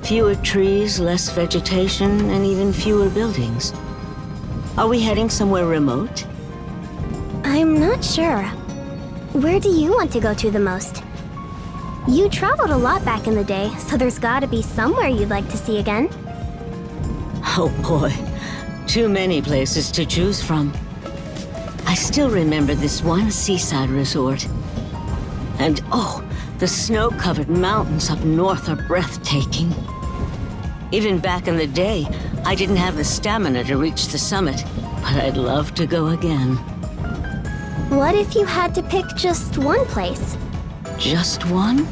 Fewer trees, less vegetation, and even fewer buildings. Are we heading somewhere remote? I'm not sure. Where do you want to go to the most? You traveled a lot back in the day, so there's gotta be somewhere you'd like to see again. Oh boy, too many places to choose from. I still remember this one seaside resort. And oh, the snow-covered mountains up north are breathtaking. Even back in the day, I didn't have the stamina to reach the summit, but I'd love to go again. What if you had to pick just one place? Just one?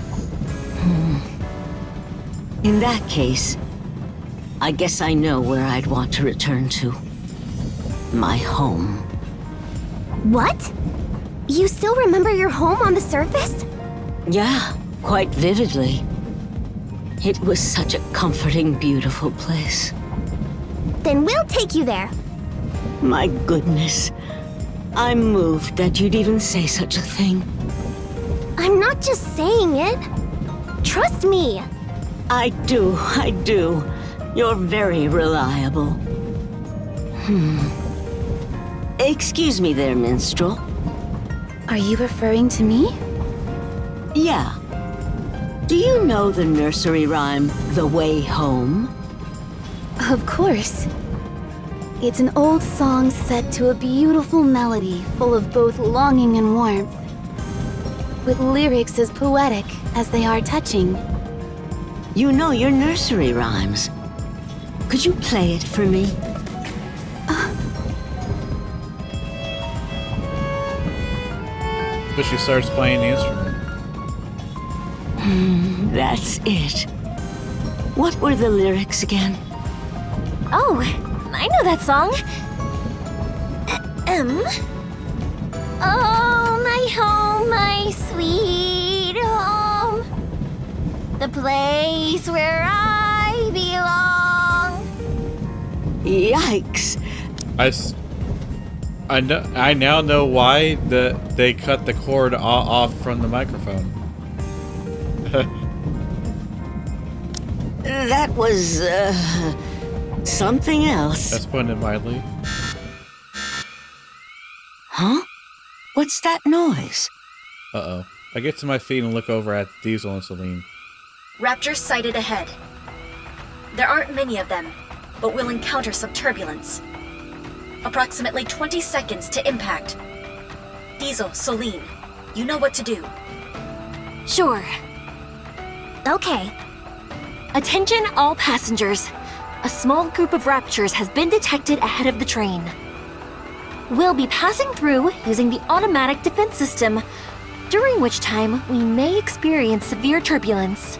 In that case, I guess I know where I'd want to return to. My home. What? You still remember your home on the surface? Yeah, quite vividly. It was such a comforting, beautiful place. Then we'll take you there. My goodness. I'm moved that you'd even say such a thing. I'm not just saying it. Trust me. I do. You're very reliable. Excuse me there, minstrel. Are you referring to me? Yeah. Do you know the nursery rhyme, The Way Home? Of course. It's an old song set to a beautiful melody full of both longing and warmth, with lyrics as poetic as they are touching. You know your nursery rhymes. Could you play it for me? So she starts playing the instrument. That's it. What were the lyrics again? Oh, I know that song. Oh, my home, my sweet home. The place where I belong. Yikes. I now know why they cut the cord off from the microphone. That was, something else. That's putting it mildly. Huh? What's that noise? Uh-oh. I get to my feet and look over at Diesel and Celine. Raptors sighted ahead. There aren't many of them, but we'll encounter some turbulence. Approximately 20 seconds to impact. Diesel, Celine, you know what to do. Sure. Okay. Attention all passengers. A small group of raptors has been detected ahead of the train. We'll be passing through using the automatic defense system, during which time we may experience severe turbulence.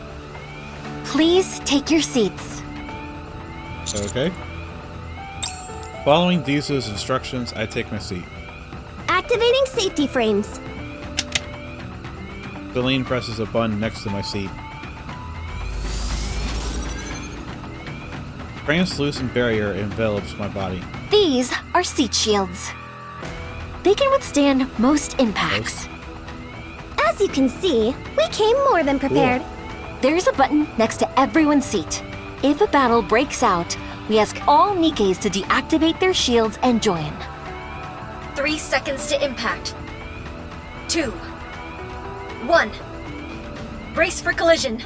Please take your seats. Okay. Following Diesel's instructions, I take my seat. Activating safety frames. Celine presses a button next to my seat. Translucent barrier envelops my body. These are seat shields. They can withstand most impacts. As you can see, we came more than prepared. There's a button next to everyone's seat. If a battle breaks out, we ask all Nikkes to deactivate their shields and join. 3 seconds to impact. 2, 1. Brace for collision.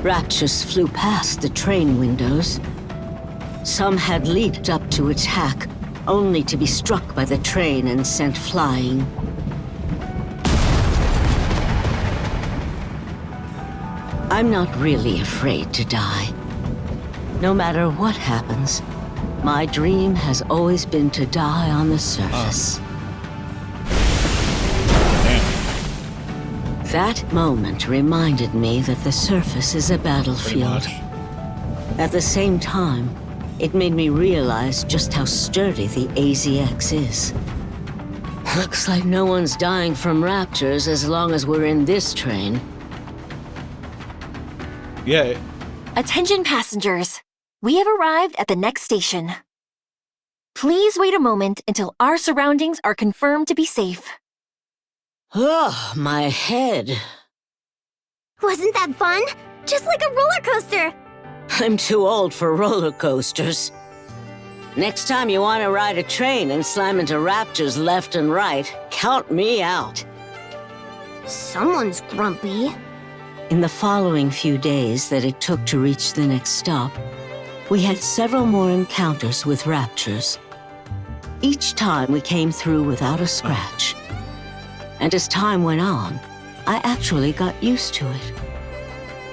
Raptors flew past the train windows. Some had leaped up to attack, only to be struck by the train and sent flying. I'm not really afraid to die. No matter what happens, my dream has always been to die on the surface. That moment reminded me that the surface is a battlefield. At the same time, it made me realize just how sturdy the AZX is. Looks like no one's dying from raptors as long as we're in this train. Yeah. Attention passengers. We have arrived at the next station. Please wait a moment until our surroundings are confirmed to be safe. Oh, my head. Wasn't that fun? Just like a roller coaster. I'm too old for roller coasters. Next time you want to ride a train and slam into raptors left and right, count me out. Someone's grumpy. In the following few days that it took to reach the next stop, we had several more encounters with raptors. Each time we came through without a scratch. And as time went on, I actually got used to it.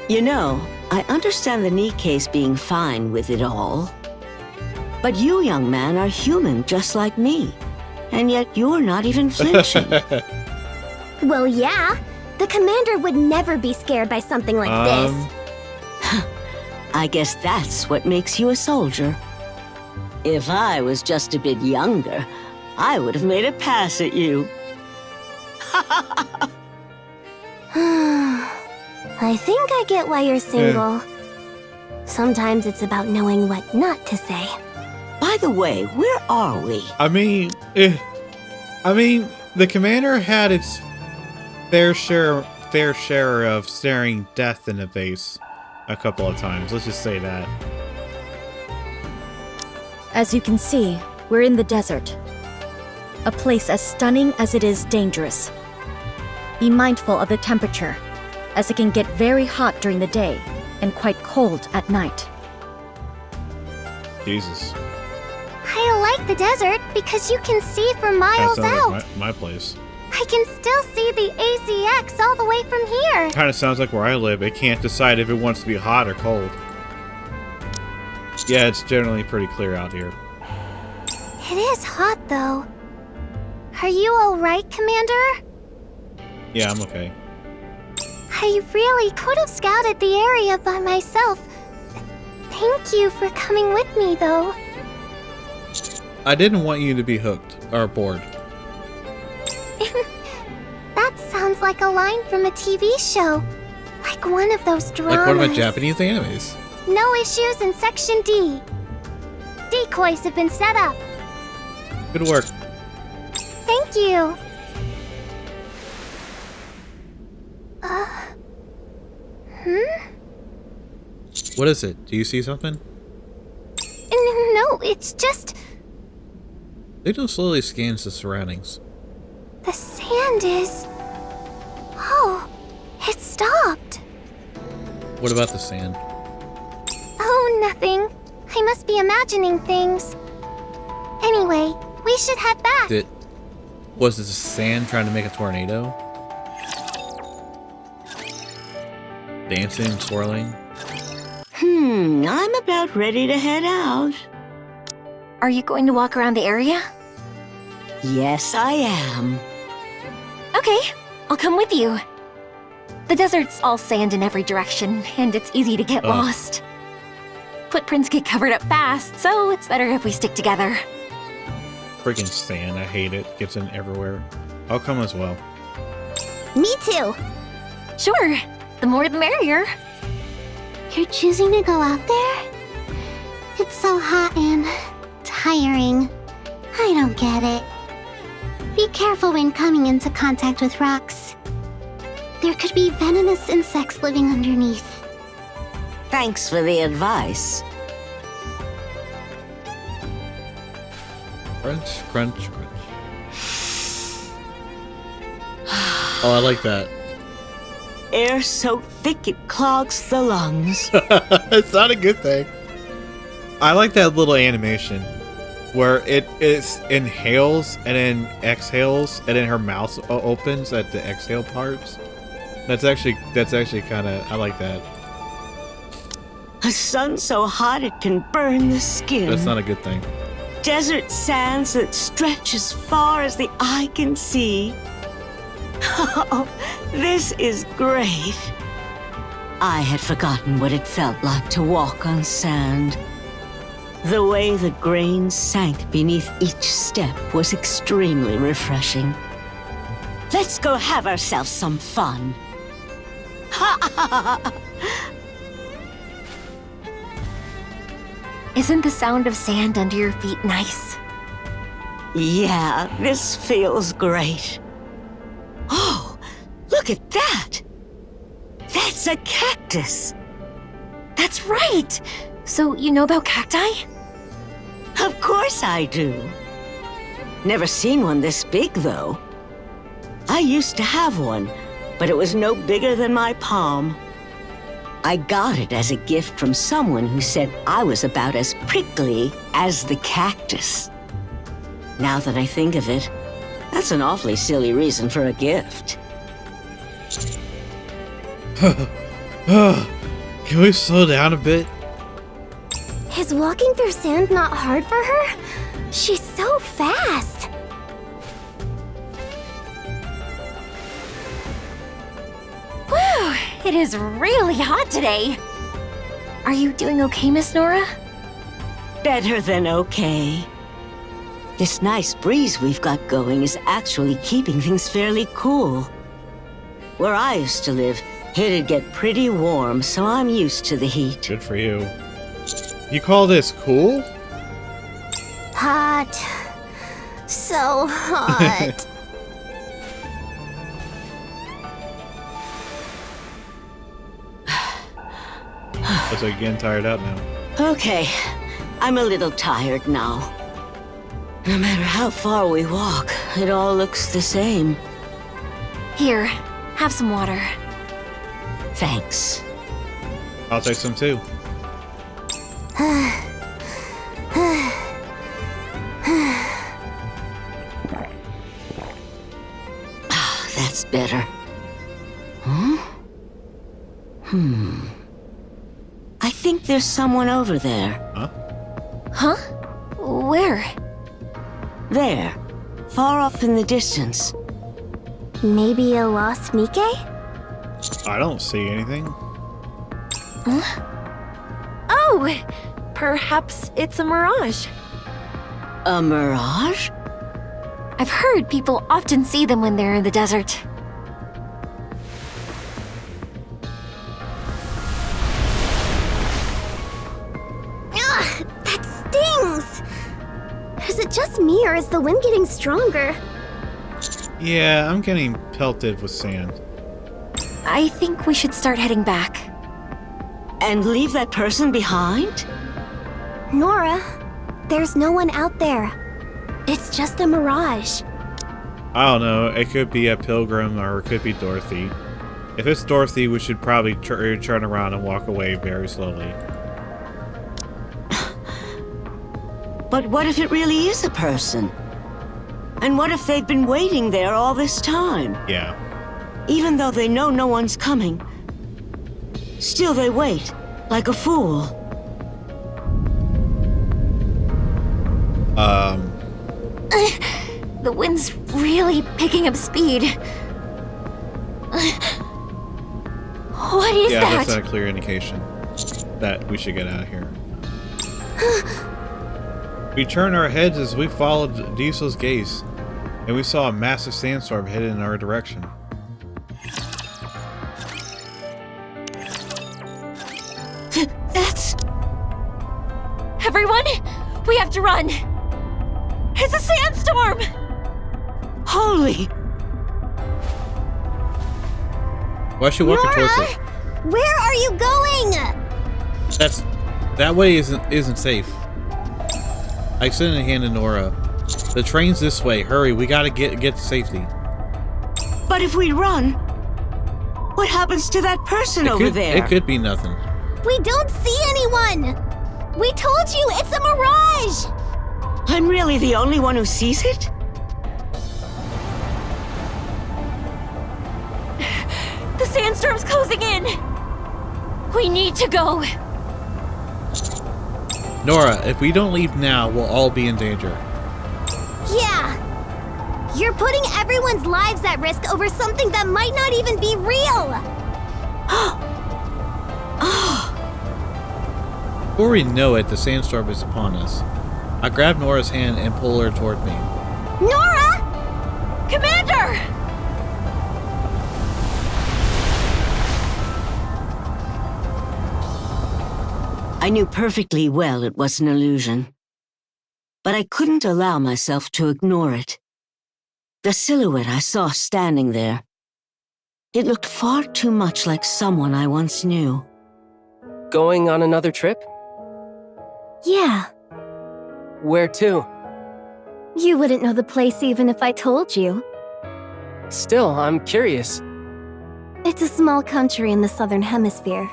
You know, I understand the Nikkes being fine with it all. But you, young man, are human just like me. And yet you're not even flinching. Well, yeah. The commander would never be scared by something like this. I guess that's what makes you a soldier. If I was just a bit younger, I would have made a pass at you. I think I get why you're single. Sometimes it's about knowing what not to say. By the way, where are we? I mean, the commander had its fair share of staring death in the face a couple of times. Let's just say that. As you can see, we're in the desert. A place as stunning as it is dangerous. Be mindful of the temperature, as it can get very hot during the day and quite cold at night. Jesus. I like the desert because you can see for miles Kinda out. sounds like my place. I can still see the AZX all the way from here. Kind of sounds like where I live. It can't decide if it wants to be hot or cold. Yeah, it's generally pretty clear out here. It is hot, though. Are you all right, Commander? Yeah, I'm okay. I really could have scouted the area by myself. Thank you for coming with me, though. I didn't want you to be hooked or bored. That sounds like a line from a TV show. Like one of those dramas. Like one of my Japanese animes. No issues in Section D. Decoys have been set up. Good work. Thank you. What is it? Do you see something? No, it's just Lito slowly scans the surroundings. the sand is... Oh, it stopped. What about the sand? Oh, nothing. I must be imagining things. Anyway, we should head back. Was the sand trying to make a tornado? Dancing, swirling. I'm about ready to head out. Are you going to walk around the area? Yes, I am. Okay, I'll come with you. The desert's all sand in every direction, and it's easy to get lost. Footprints get covered up fast, so it's better if we stick together. Freaking sand, I hate it. Gets in everywhere. I'll come as well. Me too. Sure, the more the merrier. You're choosing to go out there? It's so hot and tiring. I don't get it. Be careful when coming into contact with rocks. There could be venomous insects living underneath. Thanks for the advice. Crunch, crunch, crunch. Oh, I like that. Air so thick it clogs the lungs. It's not a good thing. I like that little animation where it inhales and then exhales and then her mouth opens at the exhale parts. That's actually kind of, I like that. A sun so hot it can burn the skin. That's not a good thing. Desert sands that stretch as far as the eye can see. Oh, this is great. I had forgotten what it felt like to walk on sand. The way the grains sank beneath each step was extremely refreshing. Let's go have ourselves some fun. Isn't the sound of sand under your feet nice? Yeah, this feels great. Oh, look at that! That's a cactus! That's right! So you know about cacti? Of course I do. Never seen one this big, though. I used to have one, but it was no bigger than my palm. I got it as a gift from someone who said I was about as prickly as the cactus. Now that I think of it, that's an awfully silly reason for a gift. Can we slow down a bit? Is walking through sand not hard for her? She's so fast. Whew, it is really hot today. Are you doing okay, Miss Nora? Better than okay. This nice breeze we've got going is actually keeping things fairly cool. Where I used to live, it'd get pretty warm, so I'm used to the heat. Good for you. You call this cool? Hot. So hot. Looks like you're getting tired out now. Okay, I'm a little tired now. No matter how far we walk, it all looks the same. Here, have some water. Thanks. I'll take some too. That's better. Huh? I think there's someone over there. Huh? Huh? Where? There. Far off in the distance. Maybe a lost Nikke? I don't see anything. Oh! Perhaps it's a mirage. A mirage? I've heard people often see them when they're in the desert. Ugh, that stings! Is it just me or is the wind getting stronger? Yeah, I'm getting pelted with sand. I think we should start heading back. And leave that person behind? Nora, there's no one out there. It's just a mirage. I don't know. It could be a pilgrim or it could be Dorothy. If it's Dorothy, we should probably turn around and walk away very slowly. But what if it really is a person? And what if they've been waiting there all this time? Yeah. Even though they know no one's coming, still they wait, like a fool. The wind's really picking up speed. What is Yeah, that? that's a clear indication that we should get out of here. We turned our heads as we followed Diesel's gaze, and we saw a massive sandstorm headed in our direction. That's... Everyone, we have to run. It's a sandstorm. holy! Why is she walking towards us? Where are you going? That way isn't safe. I extended a hand to Nora. The train's this way. Hurry, we gotta get to safety. But if we run, what happens to that person over there? It could be nothing. We don't see anyone! We told you, it's a mirage! I'm really the only one who sees it? The sandstorm's closing in. We need to go. Nora, if we don't leave now, we'll all be in danger. Yeah! You're putting everyone's lives at risk over something that might not even be real! Before we know it, the sandstorm is upon us. I grab Nora's hand and pull her toward me. Nora! Commander! I knew perfectly well it was an illusion, but I couldn't allow myself to ignore it. The silhouette I saw standing there, it looked far too much like someone I once knew. Going on another trip? Yeah, Where to? you wouldn't know the place even if I told you. Still, I'm curious. It's a small country in the southern hemisphere.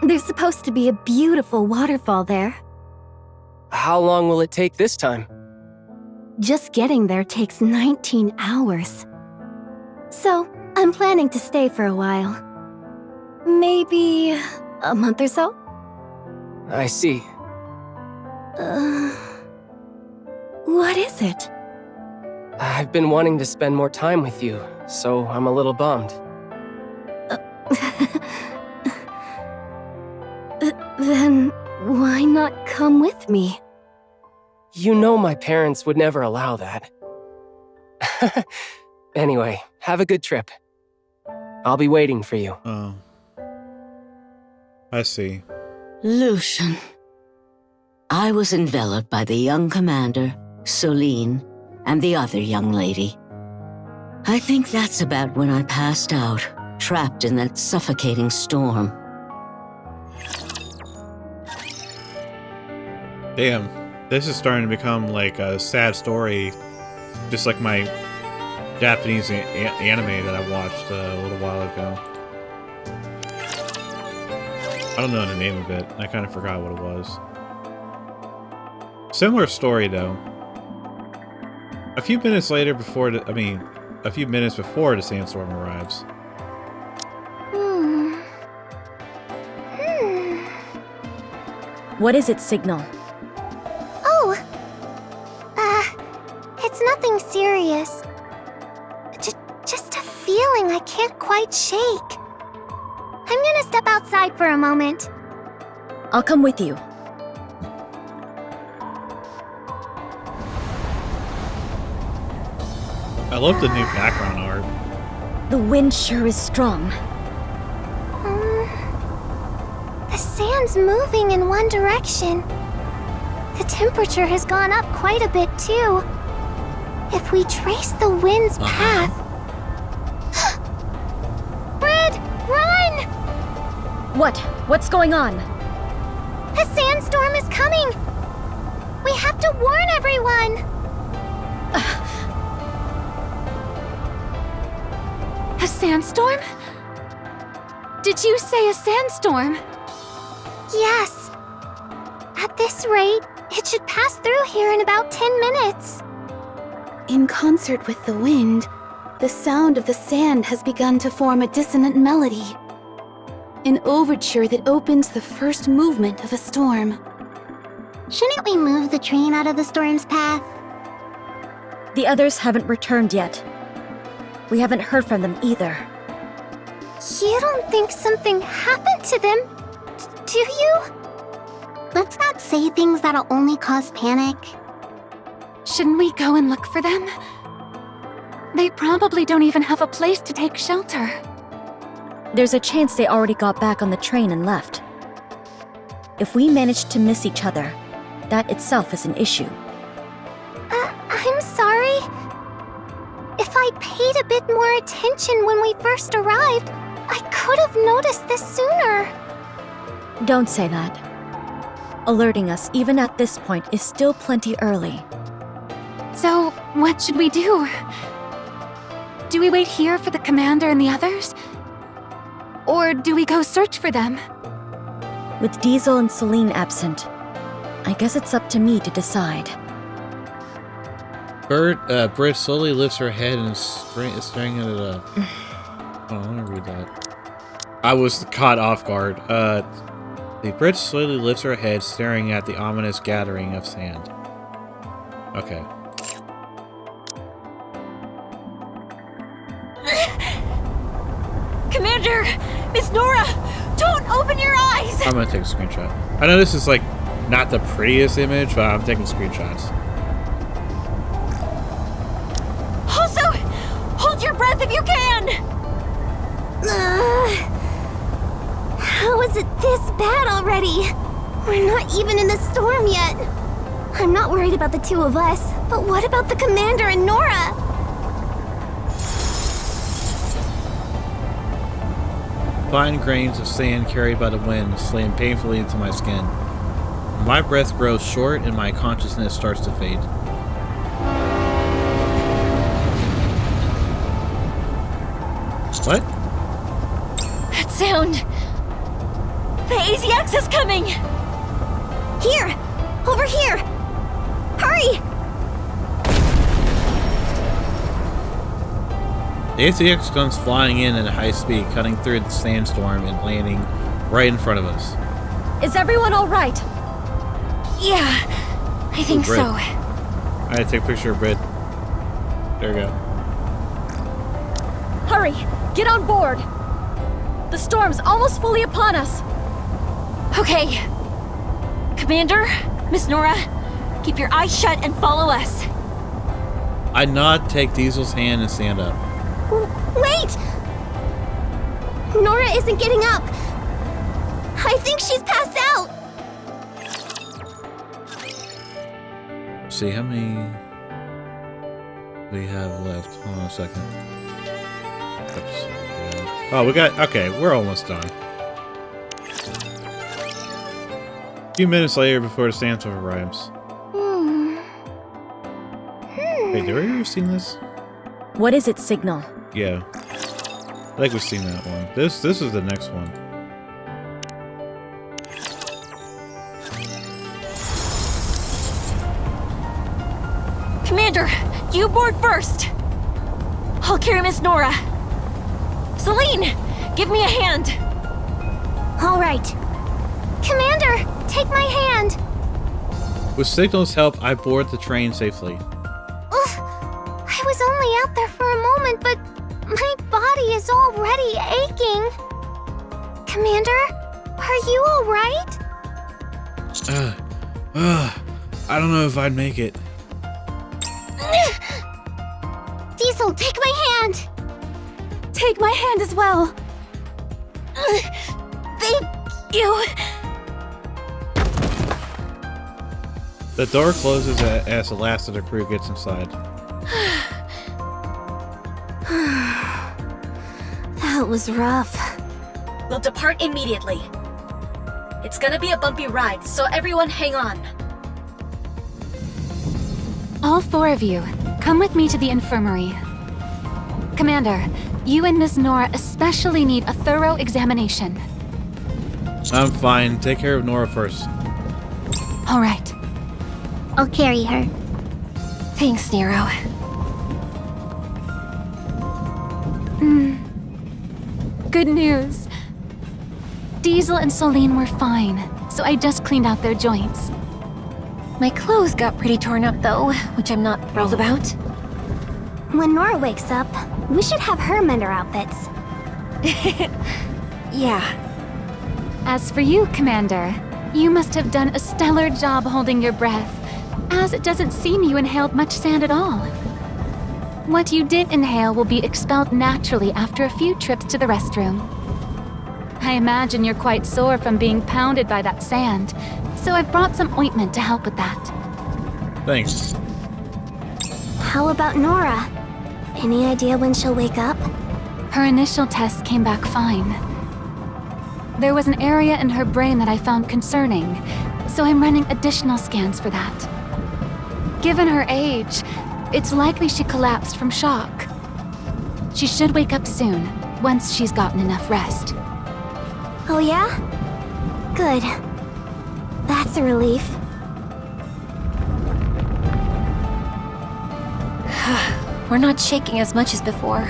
There's supposed to be a beautiful waterfall there. How long will it take this time? Just getting there takes 19 hours. So, I'm planning to stay for a while. Maybe a month or so? I see. What is it? I've been wanting to spend more time with you, so I'm a little bummed. Then why not come with me? You know my parents would never allow that. Anyway, have a good trip. I'll be waiting for you. Oh. I see. Lucian. I was enveloped by the young commander, Soline, and the other young lady. I think that's about when I passed out, trapped in that suffocating storm. Damn, this is starting to become like a sad story, just like my Japanese anime that I watched a little while ago. I don't know the name of it. I kind of forgot what it was. Similar story though. A few minutes later, a few minutes before the sandstorm arrives. What is its signal? Oh! It's nothing serious. Just feeling I can't quite shake. I'm gonna step outside for a moment. I'll come with you. I love the new background art. The wind sure is strong. The sand's moving in one direction. The temperature has gone up quite a bit too. If we trace the wind's path... Brid, run! What? What's going on? A sandstorm is coming! We have to warn everyone! A sandstorm? Did you say a sandstorm? Yes. At this rate, it should pass through here in about 10 minutes. In concert with the wind, the sound of the sand has begun to form a dissonant melody. An overture that opens the first movement of a storm. Shouldn't we move the train out of the storm's path? The others haven't returned yet. We haven't heard from them either. You don't think something happened to them, do you? Let's not say things that'll only cause panic. Shouldn't we go and look for them? They probably don't even have a place to take shelter. There's a chance they already got back on the train and left. If we manage to miss each other, that itself is an issue. I'm sorry. If I paid a bit more attention when we first arrived, I could have noticed this sooner. Don't say that. Alerting us even at this point is still plenty early. So, what should we do? Do we wait here for the commander and the others? Or do we go search for them? With Diesel and Celine absent, I guess it's up to me to decide. Brit slowly lifts her head and is staring at it. Oh, let me read that. I was caught off guard. The Brit slowly lifts her head, staring at the ominous gathering of sand. Okay. Commander! Miss Nora! Don't open your eyes! I'm gonna take a screenshot. I know this is like not the prettiest image, but I'm taking screenshots. Also, hold your breath if you can! How is it this bad already? We're not even in the storm yet. I'm not worried about the two of us, but what about the commander and Nora? Fine grains of sand carried by the wind slam painfully into my skin. My breath grows short and my consciousness starts to fade. What? That sound! The AZX is coming! Here! Over here! Hurry! The ACX comes flying in at high speed, cutting through the sandstorm and landing right in front of us. Is everyone all right? Yeah, I think Brit. so. I had to take a picture of Brit. There we go. Hurry! Get on board! The storm's almost fully upon us! Okay. Commander, Miss Nora, keep your eyes shut and follow us. I nod, take Diesel's hand, and stand up. Wait! Nora isn't getting up. I think she's passed out. See how many we have left. Hold on a second. Oh, we got... Okay, we're almost done. A few minutes later before the sandstorm arrives. Wait, did we ever seen this? What is its signal? Yeah. I think we've seen that one. This is the next one. Commander, you board first. I'll carry Miss Nora. Celine, give me a hand. All right. Commander, take my hand. With Signal's help, I board the train safely. Oof. I was only out there for a moment, but My body is already aching. Commander, are you alright? I don't know if I'd make it. Diesel, take my hand! Take my hand as well. Thank you. The door closes as the last of the crew gets inside. That was rough. We'll depart immediately. It's gonna be a bumpy ride, so everyone hang on. All 4 of you, come with me to the infirmary. Commander, you and Ms. Nora especially need a thorough examination. I'm fine. Take care of Nora first. All right. I'll carry her. Thanks, Nero. Good news. Diesel and Soline were fine, so I just cleaned out their joints. My clothes got pretty torn up though, which I'm not thrilled about. When Nora wakes up, we should have her mend our outfits. Yeah. As for you, Commander, you must have done a stellar job holding your breath, as it doesn't seem you inhaled much sand at all. What you did inhale will be expelled naturally after a few trips to the restroom. I imagine you're quite sore from being pounded by that sand, so I've brought some ointment to help with that. Thanks. How about Nora? Any idea when she'll wake up? Her initial tests came back fine. There was an area in her brain that I found concerning, so I'm running additional scans for that. Given her age, it's likely she collapsed from shock. She should wake up soon, once she's gotten enough rest. Oh yeah? Good. That's a relief. We're not shaking as much as before.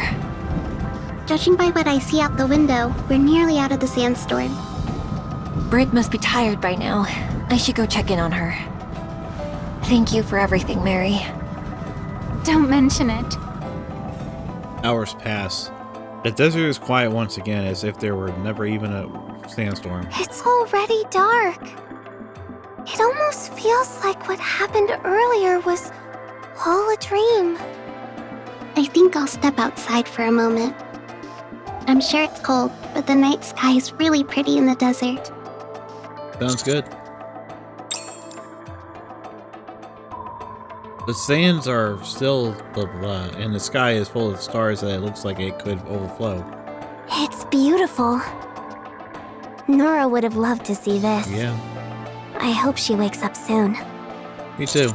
Judging by what I see out the window, we're nearly out of the sandstorm. Brig must be tired by now. I should go check in on her. Thank you for everything, Mary. Don't mention it. Hours pass. The desert is quiet once again, as if there were never even a sandstorm. It's already dark. It almost feels like what happened earlier was all a dream. I think I'll step outside for a moment. I'm sure it's cold, but the night sky is really pretty in the desert. Sounds good. The sands are still blah, and the sky is full of stars that it looks like it could overflow. It's beautiful. Nora would have loved to see this. Yeah, I hope she wakes up soon. me too.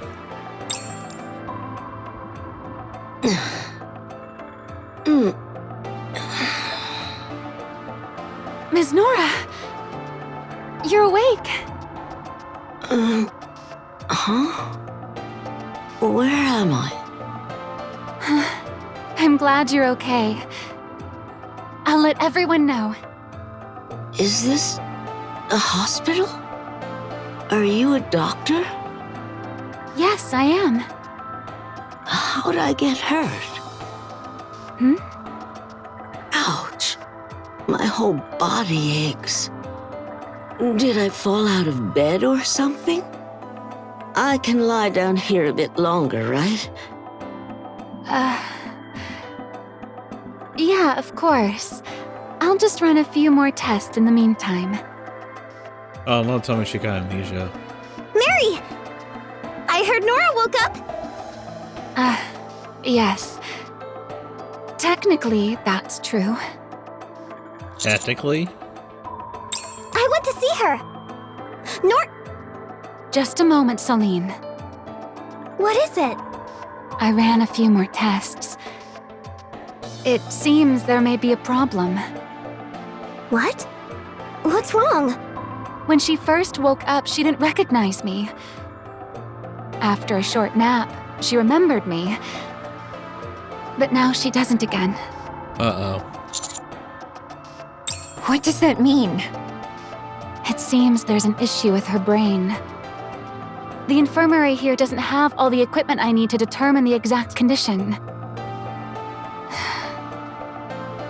Ms. Nora! You're awake! Huh? Where am I? I'm glad you're okay. I'll let everyone know. Is this a hospital? Are you a doctor? Yes, I am. How'd I get hurt? Ouch. My whole body aches. Did I fall out of bed or something? I can lie down here a bit longer, right? Yeah, of course. I'll just run a few more tests in the meantime. Oh, don't tell me she got amnesia. Mary! I heard Nora woke up! Yes. Technically, that's true. Technically? I want to see her! Just a moment, Celine. What is it? I ran a few more tests. It seems there may be a problem. What? What's wrong? When she first woke up, she didn't recognize me. After a short nap, she remembered me. But now she doesn't again. Uh-oh. What does that mean? It seems there's an issue with her brain. The infirmary here doesn't have all the equipment I need to determine the exact condition.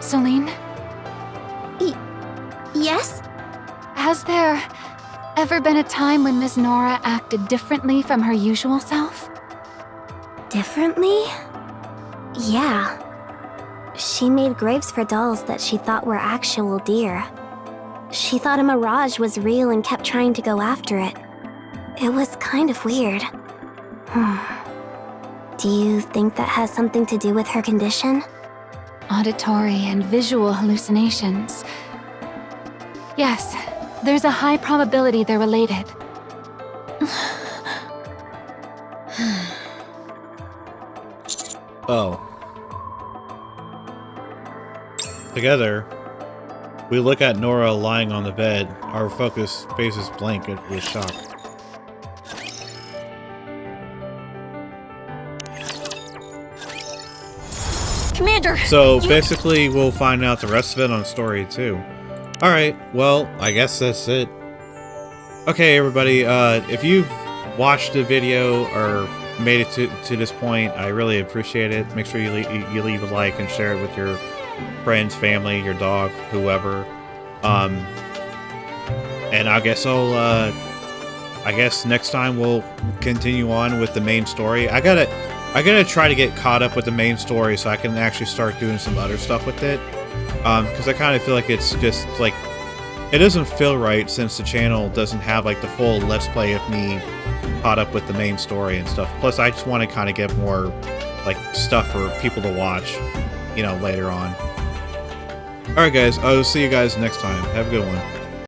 Celine, Yes? has there ever been a time when Ms. Nora acted differently from her usual self? Differently? Yeah. She made graves for dolls that she thought were actual deer. She thought a mirage was real and kept trying to go after it. It was kind of weird. Do you think that has something to do with her condition? Auditory and visual hallucinations. Yes, there's a high probability they're related. Oh. Together, we look at Nora lying on the bed. Our focus faces blank with shock. Commander! So basically, we'll find out the rest of it on story 2. Alright, well, I guess that's it. Okay, everybody, if you've watched the video or made it to this point, I really appreciate it. Make sure you leave a like and share it with your friends, family, your dog, whoever. And I guess I guess next time we'll continue on with the main story. I gotta try to get caught up with the main story so I can actually start doing some other stuff with it. Because I kind of feel like it's just like it doesn't feel right since the channel doesn't have like the full let's play of me caught up with the main story and stuff. Plus, I just want to kind of get more like stuff for people to watch, you know, later on. Alright guys, I'll see you guys next time. Have a good one.